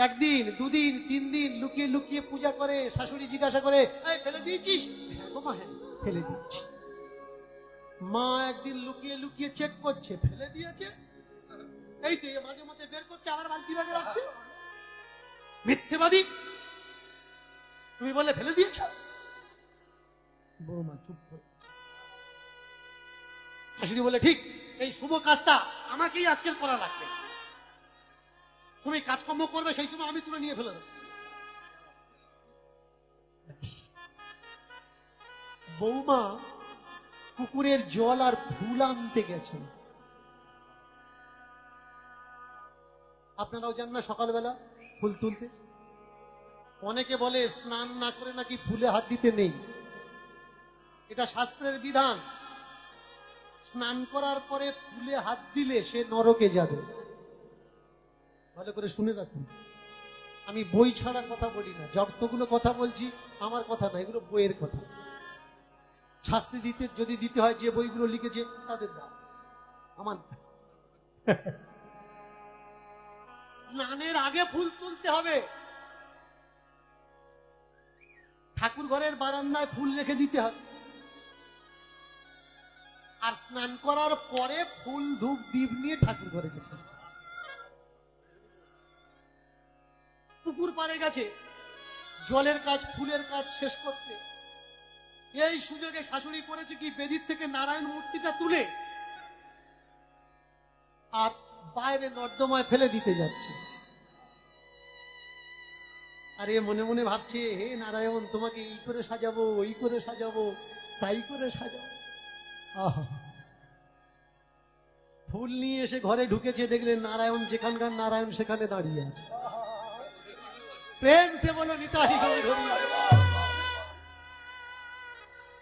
একদিন, দুদিন, 3 দিন লুকিয়ে লুকিয়ে পূজা করে। শাশুড়ি জিজ্ঞাসা করে, এই ফেলে দিয়েছিস? হ্যাঁ গো মা, হ্যাঁ ফেলে দিয়েছি। মা একদিন লুকিয়ে লুকিয়ে চেক করছে, ফেলে দিয়েছে। এই তো মাঝে মধ্যে বের করছে, আবার বালতি ব্যাগে রাখছে। মিথ্যেবাদী, তুমি বলে ফেলে দিয়েছ। বৌমা চুপ করে। শাশুড়ি বলে, ঠিক, এই শুভ কাজটা আমাকেই আজকের করা লাগবে। তুমি কাজকর্ম করবে, সেই সময় আমি তুলে নিয়ে ফেলে দেবো। বৌমা পুকুরের জল আর ফুল আনতে গেছেন। আপনারাও যান না সকালবেলা ফুল তুলতে? অনেকে বলে স্নান না করে নাকি ফুলে হাত দিতে নেই, এটা শাস্ত্রের বিধান। স্নান করার পরে ফুলে হাত দিলে সে নরকে যাবে। ভালো করে শুনে রাখুন, আমি বই ছাড়া কথা বলি না। যতগুলো কথা বলছি আমার কথা না, এগুলো বইয়ের কথা। শাস্তি দিতে যদি দিতে হয়, যে বইগুলো লিখেছে তাদের দাও, আমার না। স্নানের আগে ফুল তুলতে হবে। ঠাকুর ঘরের বারান্দায় ফুল রেখে দিতে হবে, আর স্নান করার পরে ফুল ধূপ দীপ নিয়ে ঠাকুর ঘরে যেতে হবে। পুকুর পাড়ে গেছে জলের কাজ, ফুলের কাজ শেষ করতে। এই সুযোগে শাশুড়ি করেছে কি, বেদির থেকে নারায়ণ মূর্তিটা তুলে আর বাইরে নর্দমায় ফেলে দিতে যাচ্ছে। আর এ মনে মনে ভাবছে, হে নারায়ণ, তোমাকে এই করে সাজাবো, ওই করে সাজাবো, তাই করে সাজাবো। আহা, ফুল নিয়ে এসে ঘরে ঢুকেছে, দেখলেন নারায়ণ যেখানকার নারায়ণ সেখানে দাঁড়িয়ে আছে। প্রেম সে বলো নিতাই গৌর হরি।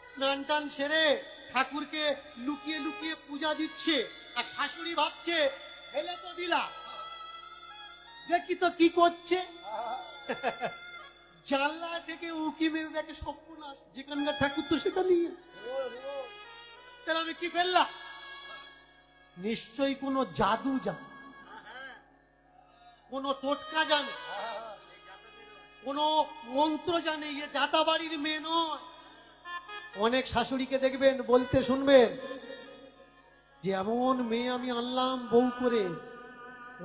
স্নান টান সেরে ঠাকুরকে লুকিয়ে লুকিয়ে পূজা দিচ্ছে, আর শাশুড়ি ভাবছে, ফেলে তো দিলা, দেখি তো কি করছে। জানলা থেকে উকি মেরে দেখে সর্বনাশ, যেখানকার ঠাকুর তো সেখানেই আছে। তাহলে আমি কি ফেললাম? নিশ্চয়ই কোনো জাদু জানে, কোন টোটকা জানে, কোন মন্ত্র জানে। ইয়ে জাতা বাড়ির মেয়ে নয়। অনেক শাশুড়িকে দেখবেন বলতে শুনবেন যে এমন মেয়ে আমি আনলাম বউ করে,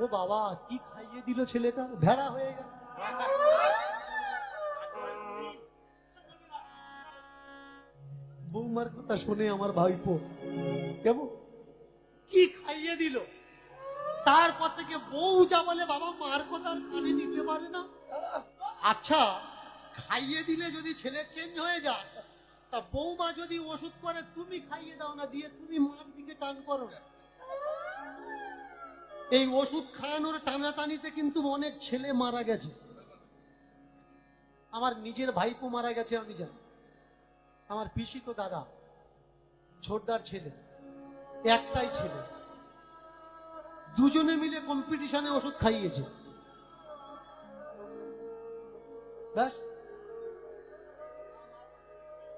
ও বাবা কি খাইয়ে দিল ছেলেটা, ভেড়া হয়ে গেল। বৌমার কথা শুনে আমার ভাইপো কেমন কি খাইয়ে দিল। তারপর থেকে বউ যা বলে, বাবা মার কথা আর কানে নিতে পারে না। আচ্ছা, খাইয়ে দিলে যদি ছেলে চেঞ্জ হয়ে যায়, তা বৌমা যদি ওষুধ করে তুমি খাইয়ে দাও না, দিয়ে তুমি মার দিকে টান করো না। এই ওষুধ খাওয়ানোর টানাটানিতে কিন্তু অনেক ছেলে মারা গেছে। আমার নিজের ভাইপো মারা গেছে, আমি জানি। আমার পিসি তো দাদা, ছোটদার ছেলে, একটাই ছেলে, দুজনে মিলে কম্পিটিশনে ওষুধ খাইয়েছে। ব্যাস,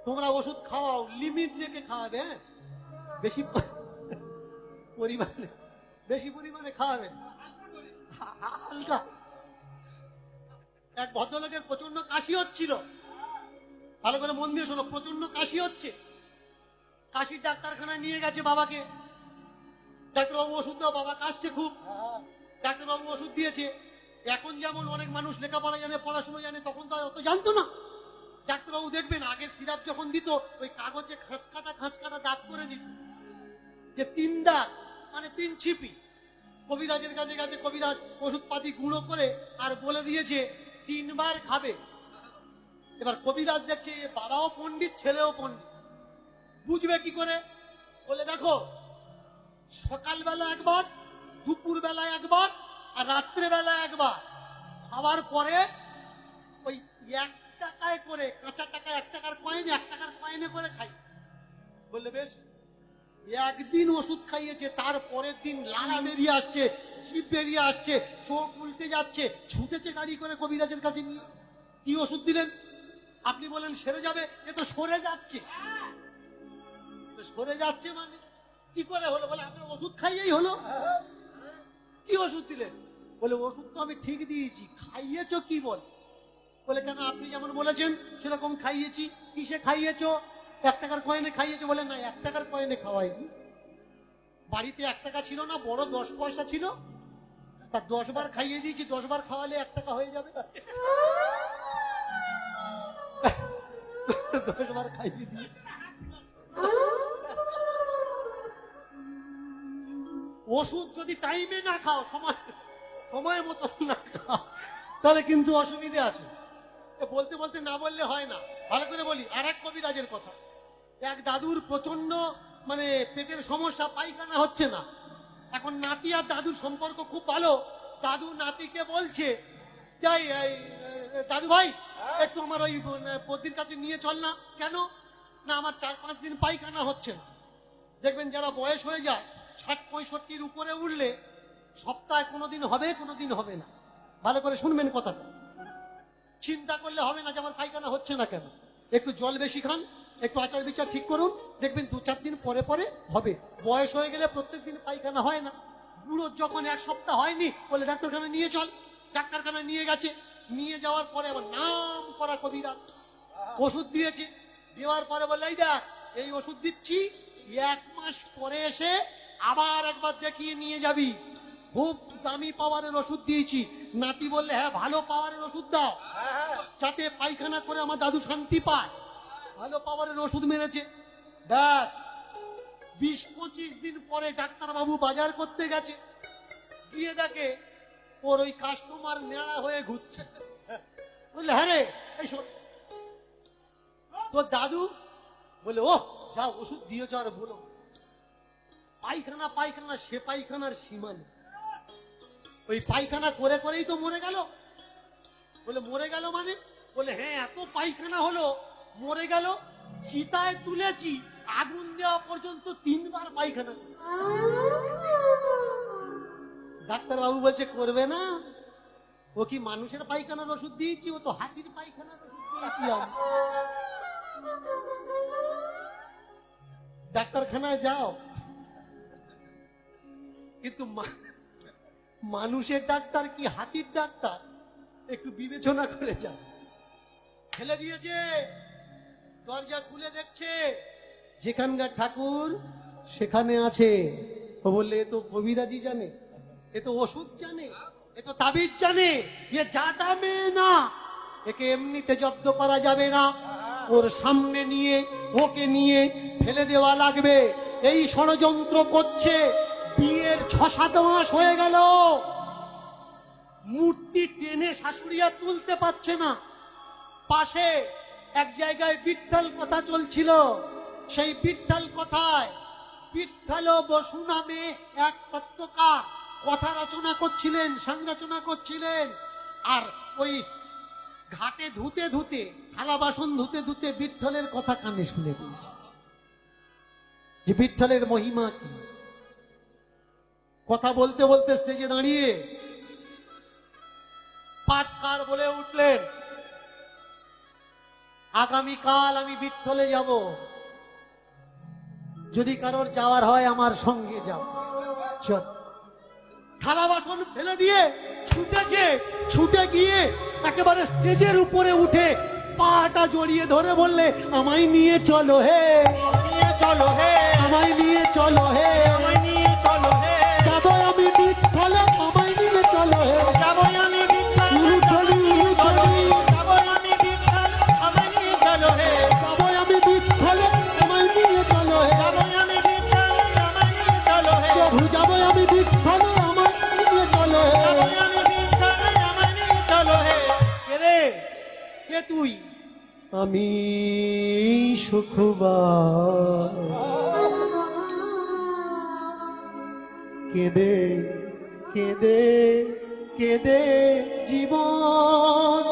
তোমরা ওষুধ খাওয়াও, লিমিট রেখে খাওয়াবে, বেশি পরিমাণে, বেশি পরিমাণে খাওয়াবেন, হালকা। এক ভদ্রলোকের প্রচন্ড কাশি হচ্ছিল, ভালো করে মন দিয়ে শোনো, প্রচন্ড কাশি হচ্ছে। কাশির ডাক্তারখানায় নিয়ে গেছে বাবাকে। ডাক্তারবাবু ওষুধ দাও, বাবা কাশছে খুব। ডাক্তারবাবু ওষুধ দিয়েছে। এখন যেমন অনেক মানুষ লেখাপড়া জানে, পড়াশোনা জানে, তখন তো আর অত জানতো না। ডাক্তারবাবু দেখবেন আগে সিরাপ যখন দিত, ওই কাগজে খাঁচকাটা দাগ করে দিত, যে 3 দাগ মানে 3 ছিপি। কবিরাজের কাছে গেছে, কবিরাজ ওষুধপাতি গুঁড়ো করে আর বলে দিয়েছে 3 বার খাবে। এবার কবিরাজ দেখছে এ বাবাও পণ্ডিত ছেলেও পণ্ডিত, বুঝবে কি করে? বলে দেখো, সকালবেলা একবার, দুপুর বেলা একবার, আর রাত্রে বেলা একবার খাওয়ার পরে ওই 1 টাকায় করে, কাঁচা টাকা 1 টাকার কয়েন, 1 টাকার কয়েনে করে খাই। বললে বেশ। একদিন ওষুধ খাইয়েছে, তার পরের দিন লালা বেরিয়ে আসছে, জিভ বেরিয়ে আসছে, চোখ উল্টে যাচ্ছে, ছুটেছে গাড়ি করে কবিরাজের কাছে নিয়ে। কি ওষুধ দিলেন? আপনি বলেন সেরে যাবে, এ তো সরে যাচ্ছে। তো সরে যাচ্ছে মানে কি করে হলো? বলে আপনার ওষুধ খাইয়েই হলো। কি ওষুধ দিলেন? বলে ওষুধ তো আমি ঠিক দিয়েছি, খাইয়েছো কি বল? বলে কেন, আপনি যেমন বলেছেন সেরকম খাইয়েছি। কিসে খাইয়েছো? 1 টাকার কয়েনে খাইয়েছো। বলে না, 1 টাকার কয়েনে খাওয়াইনি। বাড়িতে 1 টাকা ছিল না, বড় 10 পয়সা ছিল, তা 10 বার খাইয়ে দিয়েছি। 10 বার খাওয়ালে 1 টাকা হয়ে যাবে। 10 বার খাইয়ে দিয়েছি। ওষুধ যদি টাইমে না খাও, সময় মতো না খাও, তাহলে কিন্তু অসুবিধে আছে। বলতে বলতে না বললে হয় না, ভালো করে বলি। আর এক কবিরাজের কথা, এক দাদুর প্রচন্ড মানে পেটের সমস্যা, পায়খানা হচ্ছে না। এখন নাতি আর দাদুর সম্পর্ক খুব ভালো। দাদু নাতিকে বলছে, যাই দাদু ভাই একটু আমার ওই বদ্রির কাছে নিয়ে চল না। কেন? না আমার 4-5 দিন পায়খানা হচ্ছে না। দেখবেন যারা বয়স হয়ে যায় 60-65 উপরে উঠলে সপ্তাহে কোনোদিন হবে, কোনোদিন হবে না। ভালো করে শুনবেন কথাটা। চিন্তা করলে হবে না যে আমার পায়খানা হচ্ছে না কেন। একটু জল বেশি খান, একটু আচার বিচার ঠিক করুন, দেখবেন 2-4 দিন পরে পরে হবে। বয়স হয়ে গেলে প্রত্যেক দিন পায়খানা হয় না। বুড়োর যখন 1 সপ্তাহ হয়নি, বলে ডাক্তারখানা নিয়ে চল। ডাক্তারখানা নিয়ে গেছে, নিয়ে যাওয়ার পরে আবার নাম করা কবিরাজ ওষুধ দিয়েছে। দেওয়ার পরে বলে এই দেখ, এই ওষুধ দিচ্ছি, 1 মাস পরে এসে আবার একবার দেখিয়ে নিয়ে যাবি। খুব দামি পাওয়ারের ওষুধ দিয়েছি। নাতি বললে হ্যাঁ, ভালো পাওয়ারের ওষুধ দাও, যাতে পায়খানা করে আমার দাদু শান্তি পায়। ভালো পাওয়ারের ওষুধ মেরেছে। ব্যাস 20-25 দিন পরে ডাক্তারবাবু বাজার করতে গেছে, গিয়ে দেখে ওর ওই কাস্টমার নেড়া হয়ে ঘুরছে। বললে হ্যাঁ রে, এই শোন তোর দাদু। বলে ও যা ওষুধ দিয়েছ আর বলো, পায়খানা পায়খানা, সে পায়খানার সীমা নেই। ওই পায়খানা করে করেই তো মরে গেল। বলে মরে গেল মানে? বলে হ্যাঁ, এত পায়খানা হলো, মরে গেল। চিতায় তুলেছি, আগুন দেওয়া পর্যন্ত 3 বার পায়খানা। ডাক্তার বাবু বলছে করবে না, ও কি মানুষের পায়খানার ওষুধ দিয়েছি? ও তো হাতির পায়খানার ওষুধ দিয়েছি আমি। ডাক্তারখানায় যাও, কিন্তু মানুষের ডাক্তার কি হাতির ডাক্তার? একটু বিবেচনা করে যাও। ফেলে দিয়েছে, দরজা খুলে দেখছে যেখানকার ঠাকুর সেখানে আছে। ও বললে এ তো কবিরাজি জানে, এ তো ওষুধ জানে, এ তো তাবিজ জানে, এ জাদা মেয়ে না, একে এমনিতে জব্দ করা যাবে না। ওর সামনে নিয়ে, ওকে নিয়ে ফেলে দেওয়া লাগবে। এই ষড়যন্ত্র করছে। বিয়ের 6-7 মাস হয়ে গেল, মূর্তি টেনে শাশুড়িয়া তুলতে পারছে না। পাশে এক জায়গায় বিঠ্ঠল কথা চলছিল। সেই বিঠ্ঠল কথায় বিঠ্ঠল বসু নামে এক তত্ত্বকার কথা রচনা করছিলেন, সংরচনা করছিলেন। আর ওই ঘাটে ধুতে ধুতে, থালা বাসন ধুতে ধুতে বিঠ্ঠলের কথা কানে শুনে বলছে যে বিঠ্ঠলের মহিমা কি। কথা বলতে বলতে স্টেজে দাঁড়িয়ে পাটকার বলে উঠলেন, আগামীকাল আমি বিঠ্ঠলে যাব, যদি কারোর যাওয়ার হয় আমার সঙ্গে যাও। চল। থালা বাসন ফেলে দিয়ে ছুটেছে, ছুটে গিয়ে একেবারে স্টেজের উপরে উঠে পাটা জড়িয়ে ধরে বললে আমায় নিয়ে চলো হে, নিয়ে চলো হে, আমায় নিয়ে চলো হে, আমায় নিয়ে চলো হে, যাবো আমি বিঠ্ঠলে, আমায় নিয়ে চলো হে, যাবো আমি বিঠ্ঠল, উলুঠলি উলুঠলি, যাবো আমি বিঠ্ঠল, আমায় নিয়ে চলো হে, যাবো আমি বিঠ্ঠলে, আমায় নিয়ে চলো হে, যাবো আমি বিঠ্ঠল, আমায় নিয়ে চলো হে, প্রভু যাবো আমি বিঠ্ঠলে, আমায় কে তুই? আমি সুখবাই, কেঁদে কেঁদে কেঁদে জীবন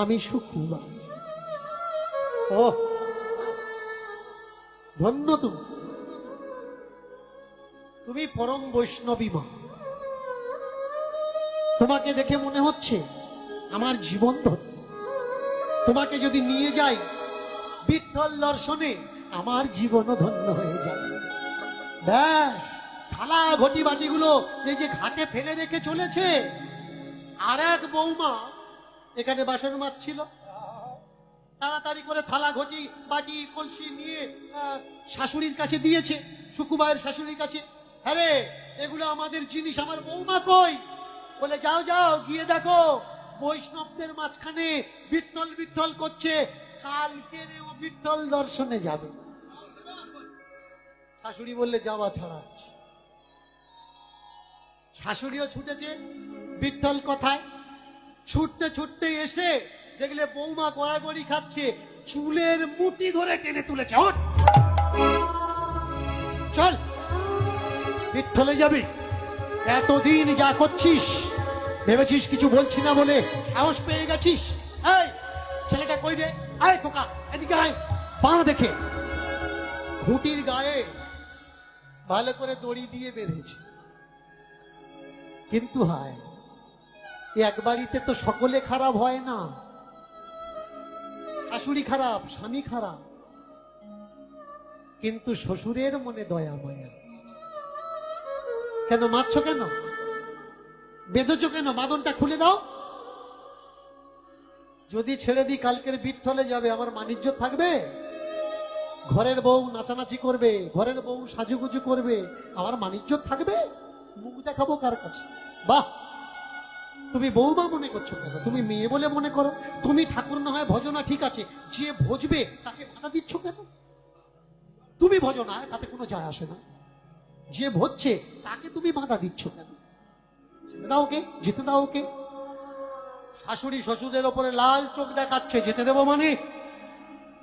আমি সুখবাই। ও ধন্য তুমি, তুমি পরম বৈষ্ণবী মা। তোমাকে দেখে মনে হচ্ছে আমার জীবন ধন্য। তোমাকে যদি নিয়ে যাই বিঠ্ঠল দর্শনে, আমার জীবনও ধন্য হয়ে যাবে। ব্যাস, থালা ঘটি বাটিগুলো এই যে ঘাটে ফেলে রেখে চলেছে। আর এক বৌমা এখানে বাসন মাজছিল, তাড়াতাড়ি করে থালা ঘটি বাটি কলসি নিয়ে শাশুড়ির কাছে দিয়েছে, সুকুবাইয়ের শাশুড়ির কাছে। আরে এগুলো আমাদের জিনিস, আমার বৌমা কই? বলে যাও যাও গিয়ে দেখো, বৈষ্ণবদের মাঝখানে বিঠ্ঠল বিঠ্ঠল করছে, কালকে ও বিঠ্ঠল দর্শনে যাবে। শাশুড়ি বললে যাওয়া ছাড়া। শাশুড়িও ছুটেছে বিঠ্ঠল কথায়। ছুটতে ছুটতে এসে দেখলে বৌমা গড়াগড়ি খাচ্ছে, চুলের মুঠি ধরে টেনে তুলেছে। ওঠ, চল বিঠ্ঠলে যাবি। এতদিন যা করছিস ভেবেছিস কিছু বলছি না বলে সাহস পেয়ে গেছিস? এই ছেলেটা কই রে? আয় খোকা এদিকে আয়। পা দেখে খুঁটির গায়ে ভালো করে দড়ি দিয়ে বেঁধেছে। কিন্তু হায়, এক বাড়িতে তো সকলে খারাপ হয় না। শাশুড়ি খারাপ, স্বামী খারাপ, কিন্তু শ্বশুরের মনে দয়া মায়া। কেন মারছো? কেন বেঁধেছো? কেন বাঁধনটা খুলে দাও। যদি ছেড়ে দিই কালকের বিঠ্ঠলে যাবে, আমার মানিজ্য থাকবে? ঘরের বউ নাচানাচি করবে, ঘরের বউ সাজুগুজু করবে, আমার মানিজ্য থাকবে? মুখ দেখাবো কার কাছে? বাহ, তুমি বৌমা মনে করছো কেন? তুমি মেয়ে বলে মনে করো। তুমি ঠাকুর না হয় ভজনা, ঠিক আছে, যে ভজবে তাকে বাধা দিচ্ছ কেন? তুমি ভজনা, তাতে কোনো যায় আসে না। যে ভজছে তাকে তুমি বাধা দিচ্ছ কেন? যেতে দাও ওকে, যেতে দাও ওকে। শাশুড়ি শ্বশুরের ওপরে লাল চোখ দেখাচ্ছে, যেতে দেবো মানে?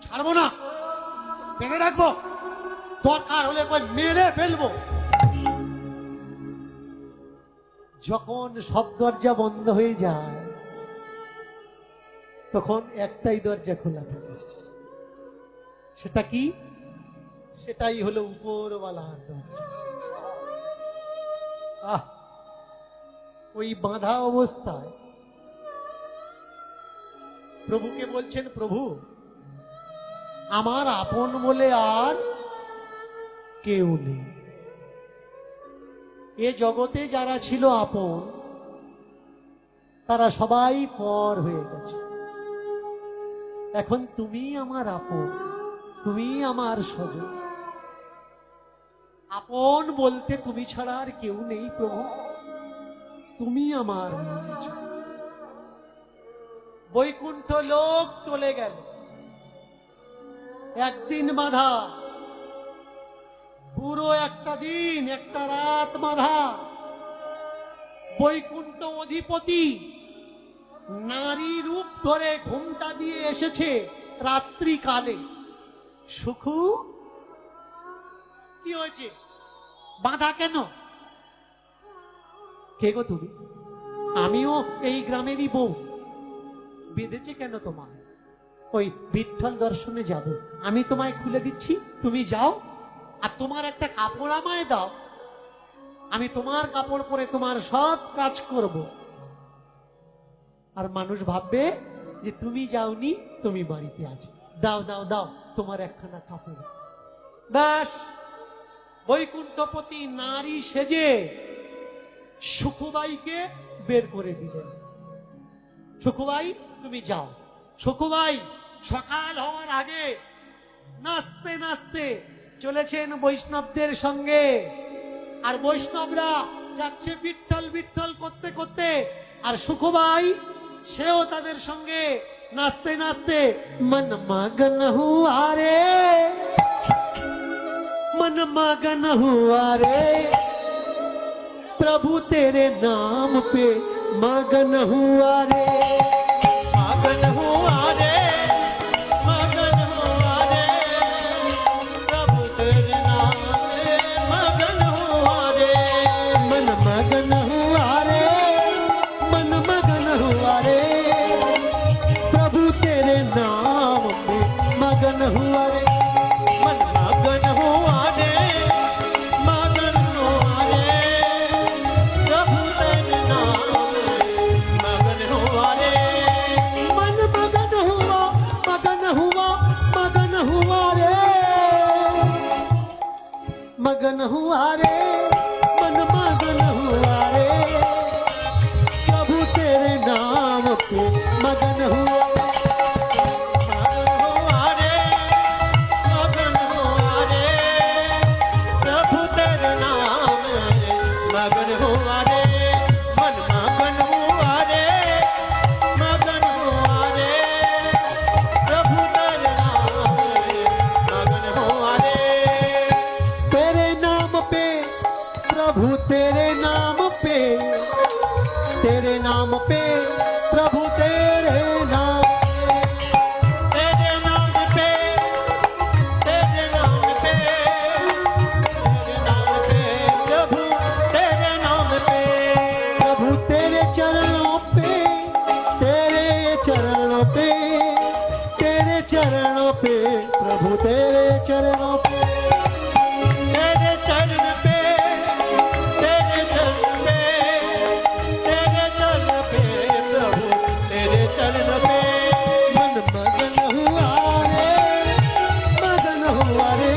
ছাড়বো না, বেঁধে রাখবো, দরকার হলে মেরে ফেলবো। যখন সব দরজা বন্ধ হয়ে যায় তখন একটাই দরজা খোলা থাকে। সেটা কি? সেটাই হলো উপরওয়ালার দরজা। ওই বাঁধা অবস্থায় প্রভুকে বলছেন, প্রভু আমার আপন বলে আর কেউ নেই। এ জগতে যারা ছিল আপন, তারা সবাই পর হয়ে গেছে। এখন তুমি আমার আপন, তুমি আমার স্বজন। আপন বলতে তুমি ছাড়া আর কেউ নেই প্রভু, তুমি আমার নিজ। বৈকুণ্ঠ লোক চলে গেল, একদিন বাঁধা, পুরো একটা দিন একটা রাত বাঁধা। বৈকুণ্ঠ অধিপতি নারী রূপ ধরে ঘুমটা দিয়ে এসেছে রাত্রি কালে। সুখু, কি হয়েছে? বাঁধা কেন? কে গো তুমি? আমিও এই গ্রামেরই বউ। বেঁধেছে কেন তোমার? ওই বিঠ্ঠল দর্শনে যাব, আমি তোমায় খুলে দিচ্ছি, তুমি যাও। আর তোমার একটা কাপড় আমায় দাও, আমি তোমার কাপড় পরে তোমার সব কাজ করব। আর মানুষ ভাববে যে তুমি যাওনি, তুমি বাড়িতে আছো। দাও দাও দাও তোমার একখানা কাপড়। ব্যাস, বৈকুণ্ঠপতি নারী সেজে সুখুবাইকে বের করে দিলেন। সুখুবাই তুমি যাও। সুখুবাই সকাল হওয়ার আগে নাচতে নাচতে চলেছেন বৈষ্ণবদের সঙ্গে, আর বৈষ্ণবরা যাচ্ছে বিঠ্ঠল বিঠ্ঠল করতে করতে, আর সুখুবাই সেও তাদের সঙ্গে নাচতে নাচতে মন মগন হুয়া রে, मन मगन हुआ रे प्रभु तेरे नाम पे मगन हुआ रे। मगन हुआ रे, मगन हुआ रे, प्रभु तेरे नाम पे मगन हुआ रे। मन मगन हुआ रे, मन मगन हुआ रे प्रभु तेरे नाम पे मगन हुआ रे। मन मगन हुआ रे, मगन हुआ रे, प्रभु तेरे नाम पे मगन हुआ रे। मन मगन हुआ, मगन हुआ, मगन हुआ रे, मगन हुआ रे, मन मगन हुआ रे प्रभु तेरे नाम पे मगन हुआ। मगन हुआ रे, मगन हुआ रे, प्रभु तेरे नाम में मगन हुआ रे। मन मगन हुआ रे, मगन हुआ रे, प्रभु तेरे नाम में मगन हुआ रे। तेरे नाम पे प्रभु तेरे नाम पे, तेरे नाम पे प्रभु तेरे नाम तेरे नाम पे, तेरे नाम पे, तेरे नाम पे, प्रभु तेरे नाम पे। प्रभु तेरे चरणों पे, तेरे चरणों पे, तेरे चरणों पे प्रभु तेरे चरणों पे। तेरे चरण पे, तेरे चरण पे, तेरे चरण पे, प्रभु तेरे चरण पे। मन मगन हुआ रे, मगन हुआ रे,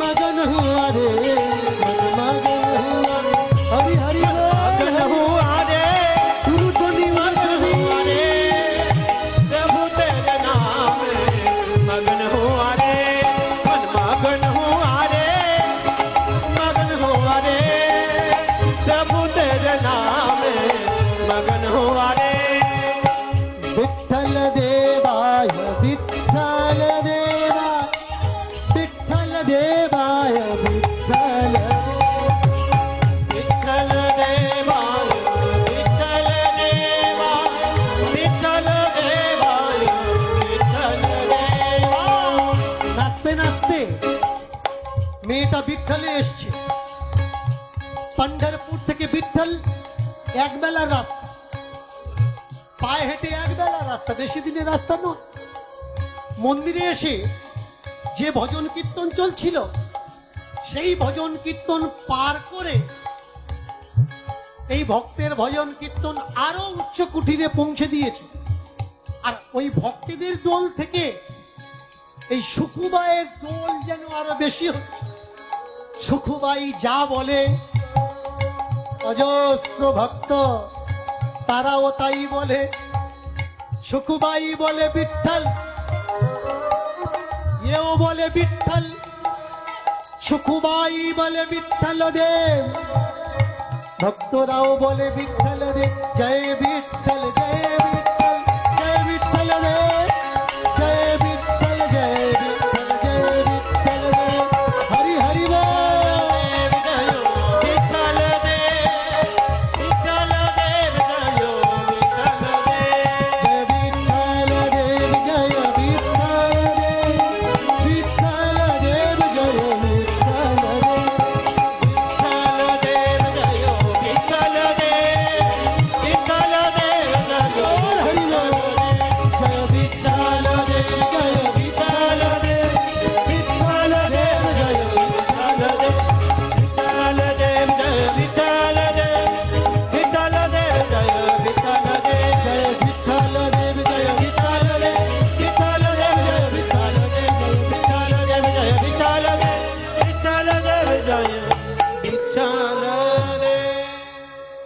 मगन हुआ रे, मन मगन हुआ रे। हरि हरि मगन हुआ रे, गुरु ध्वनि मगन हुआ रे, प्रभु तेरे नाम में मगन हुआ रे। मन मगन हुआ रे, मगन हुआ रे, प्रभु तेरे नाम में मगन हुआ रे। विठ्ठल देवाय, विठ्ठल देवाय, विठ्ठल देवाय, विठ्ठल विठ्ठल देवाय, विठ्ठल देवाय, विठ्ठल देवाय, विठ्ठल देवाय। নাচতে নাচতে মেয়েটা বিঠ্ঠলে এসছে। পান্ডারপুর থেকে বিঠ্ঠল একবেলা রাস্তা, পায়ে হেঁটে একবেলা রাস্তা, বেশি দিনের রাস্তা নয়। মন্দিরে এসে যে ভজন কীর্তন চলছিল সেই ভজন কীর্তন পার করে এই ভক্তের ভজন কীর্তন আরো উচ্চ কুঠিরে পৌঁছে দিয়েছে। আর ওই ভক্তদের দল থেকে এই সুখুবাইয়ের দোল যেন আরো বেশি হচ্ছে। সুখুবাই যা বলে অজস্র ভক্ত তারাও তাই বলে। সুখুবাই বলে বিঠ্ঠল, এও বলে বিঠ্ঠল, সুখুবাই বলে বিঠ্ঠল দেব, ভক্তরাও বলে বিঠ্ঠল দেব। জয় বিঠ্ঠল, জয়